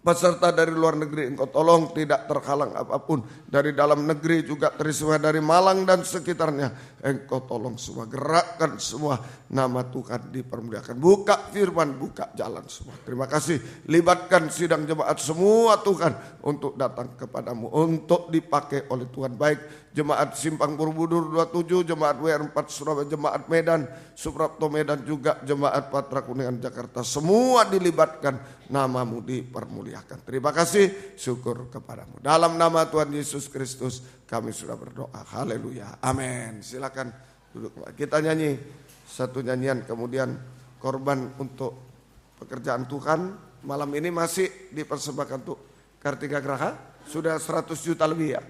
Peserta dari luar negeri Engkau tolong, tidak terhalang apapun. Dari dalam negeri juga teristimewa, dari Malang dan sekitarnya Engkau tolong semua, gerakkan semua, nama Tuhan dipermuliakan. Buka firman, buka jalan semua. Terima kasih, libatkan sidang jemaat semua Tuhan untuk datang kepadamu, untuk dipakai oleh Tuhan. Baik jemaat Simpang Borobudur 27, jemaat WR4 Surabaya, jemaat Medan, Suprapto Medan, juga jemaat Patra Kuningan Jakarta, semua dilibatkan, namamu dipermuliakan. Terima kasih, syukur kepadamu. Dalam nama Tuhan Yesus Kristus kami sudah berdoa. Haleluya. Amin. Silakan duduk. Kita nyanyi satu nyanyian, kemudian korban untuk pekerjaan Tuhan. Malam ini masih dipersembahkan untuk Kartika Graha. Sudah 100 juta lebih ya.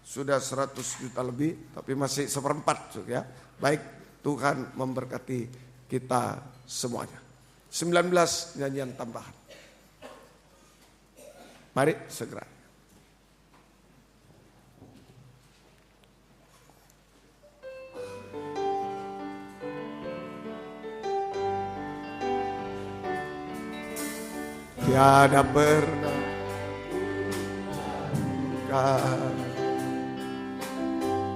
Sudah 100 juta lebih, tapi masih 1/4 ya. Baik, Tuhan memberkati kita semuanya. 19 nyanyian tambahan. Mari segera. Tiada pernah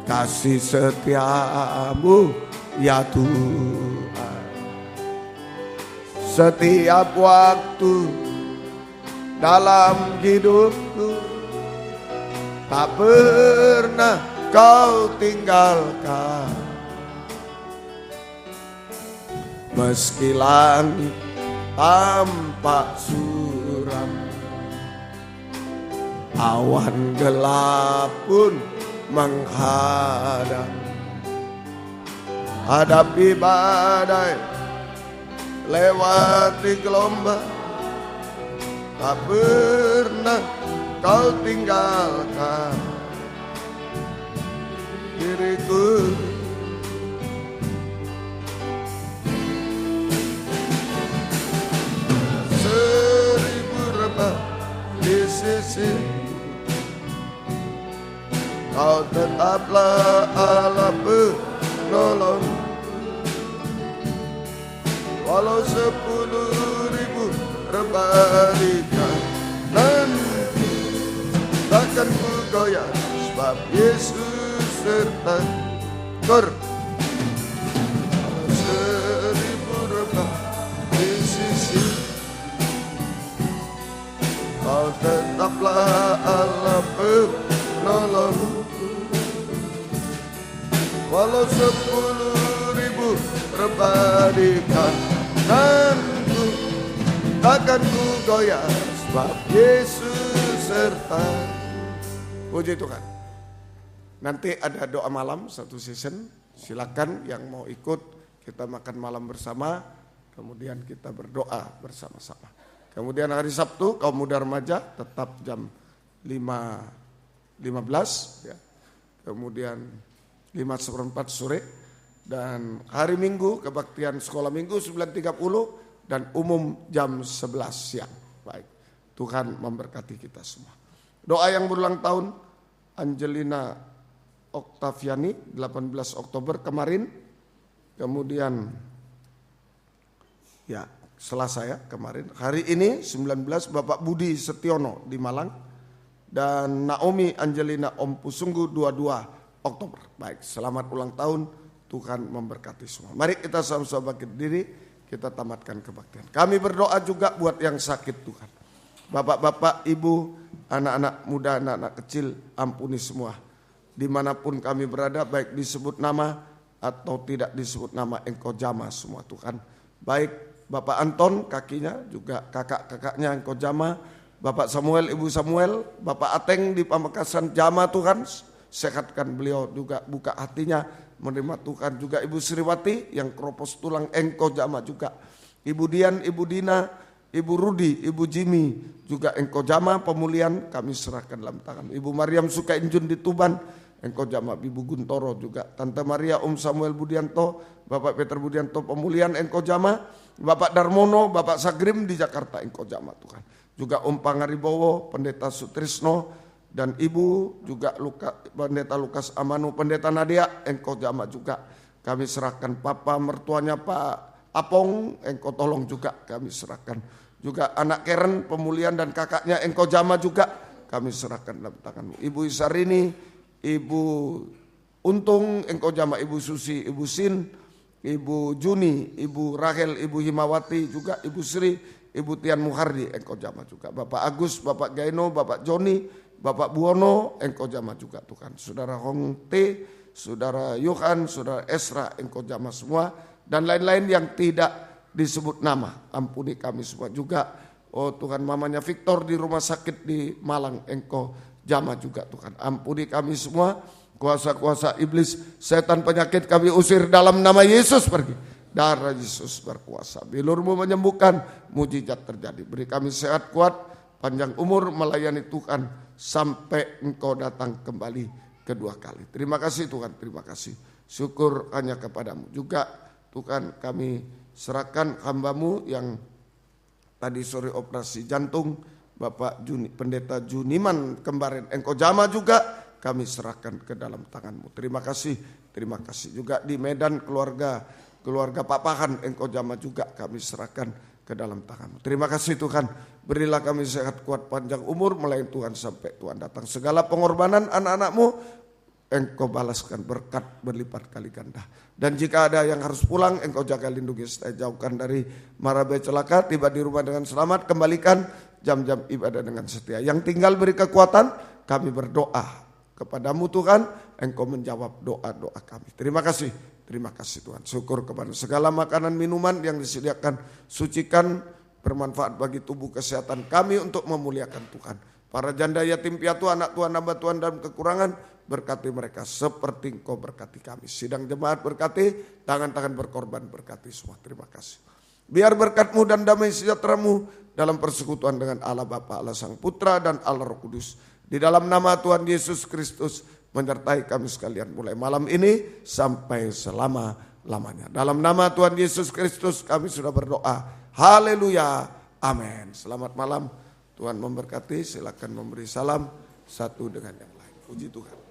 kasih setiamu ya Tuhan, setiap waktu dalam hidupku tak pernah kau tinggalkan. Meski langit tampak suram, awan gelap pun menghadang, hadapi badai, lewati gelombang, tak pernah kau tinggalkan diriku. Seribu rebah di sisi, kau tetaplah Allah penolong. Walau 10.000 rebah di kanan, takkan ku goyah, sebab Yesus serta. Walau 1000 rebah di sisi, kau tetaplah Allah penolong. Walau 10.000 rebah di kananku, takkan ku goyah, sebab Yesus serta. Puji Tuhan. Nanti ada doa malam satu season. Silakan yang mau ikut, kita makan malam bersama, kemudian kita berdoa bersama-sama. Kemudian hari Sabtu kaum muda remaja tetap jam 5.15 ya. Kemudian 5:15 sore, dan hari Minggu kebaktian sekolah Minggu 9.30 dan umum jam 11 siang. Baik, Tuhan memberkati kita semua. Doa yang berulang tahun Angelina Oktaviani 18 Oktober kemarin. Kemudian ya Selasa ya kemarin. Hari ini 19 Bapak Budi Setiono di Malang, dan Naomi Angelina Om Pusunggu 22 Oktober. Baik, selamat ulang tahun, Tuhan memberkati semua. Mari kita sama-sama bangkit diri, kita tamatkan kebaktian. Kami berdoa juga buat yang sakit Tuhan. Bapak-bapak, ibu, anak-anak muda, anak-anak kecil, ampuni semua. Dimanapun kami berada, baik disebut nama atau tidak disebut nama, Engkau jamah semua Tuhan. Baik Bapak Anton, kakinya, juga kakak-kakaknya Engkau jamah. Bapak Samuel, Ibu Samuel, Bapak Ateng di Pamekasan jamah Tuhan. Sehatkan beliau juga, buka hatinya menerima Tuhan. Juga Ibu Sriwati yang keropos tulang, Engkau jamah juga. Ibu Dian, Ibu Dina, Ibu Rudi, Ibu Jimmy juga Engkau jamah, pemulihan kami serahkan dalam tangan. Ibu Mariam Sukainjun di Tuban, Engkau jamah. Ibu Guntoro juga, Tante Maria, Om Samuel Budianto, Bapak Peter Budianto, pemulihan Engkau jamah. Bapak Darmono, Bapak Sagrim di Jakarta, Engkau jamah Tuhan. juga Om Pangaribowo, Pendeta Sutrisno, dan Ibu juga Pendeta Lukas Amanu, Pendeta Nadia, engkau jamah juga kami serahkan. Papa mertuanya Pak Apong, engkau tolong juga kami serahkan. Juga anak Karen pemulihan dan kakaknya engkau jamah juga kami serahkan dalam tanganmu. Ibu Isarini, Ibu Untung, engkau jamah. Ibu Susi, Ibu Sin, Ibu Juni, Ibu Rahel, Ibu Himawati, juga Ibu Sri, Ibu Tian Muhardi, engkau jamah juga. Bapak Agus, Bapak Gaino, Bapak Joni, Bapak Buono, engkau jamah juga Tuhan. Saudara Hong T, Saudara Yohan, Saudara Esra, engkau jamah semua. Dan lain-lain yang tidak disebut nama, ampuni kami semua juga. Oh Tuhan, mamanya Victor di rumah sakit di Malang, engkau jamah juga Tuhan. Ampuni kami semua, kuasa-kuasa iblis, setan penyakit kami usir dalam nama Yesus pergi. Darah Yesus berkuasa, bilur-Mu menyembuhkan, mujizat terjadi. Beri kami sehat kuat, panjang umur melayani Tuhan sampai engkau datang kembali kedua kali. Terima kasih Tuhan, terima kasih. Syukur hanya kepadamu juga Tuhan. Kami serahkan hamba-Mu yang tadi sore operasi jantung, Bapak Pendeta Juniman kemarin, engkau jamah juga kami serahkan ke dalam tangan-Mu. Terima kasih juga di Medan keluarga Pak Pahan, engkau jamah juga kami serahkan ke dalam tangan-Mu. Terima kasih Tuhan, berilah kami sehat kuat panjang umur melayani Tuhan sampai Tuhan datang. Segala pengorbanan anak-anak-Mu engkau balaskan berkat berlipat kali ganda. Dan jika ada yang harus pulang, engkau jaga lindungi, setia jauhkan dari mara bahaya celaka, tiba di rumah dengan selamat, kembalikan jam-jam ibadah dengan setia. Yang tinggal beri kekuatan, kami berdoa kepadamu Tuhan, engkau menjawab doa-doa kami. Terima kasih Tuhan. Syukur kepada segala makanan minuman yang disediakan, sucikan, bermanfaat bagi tubuh kesehatan kami untuk memuliakan Tuhan. Para janda yatim piatu, anak Tuhan, hamba Tuhan dalam kekurangan, berkati mereka seperti engkau berkati kami. Sidang jemaat berkati, tangan-tangan berkorban berkati semua. Terima kasih. Biar berkat-Mu dan damai sejahtera-Mu dalam persekutuan dengan Allah Bapa, Allah Sang Putra, dan Allah Roh Kudus. Di dalam nama Tuhan Yesus Kristus menyertai kami sekalian mulai malam ini sampai selama-lamanya. Dalam nama Tuhan Yesus Kristus kami sudah berdoa. Haleluya. Amin. Selamat malam. Tuhan memberkati. Silakan memberi salam satu dengan yang lain. Puji Tuhan.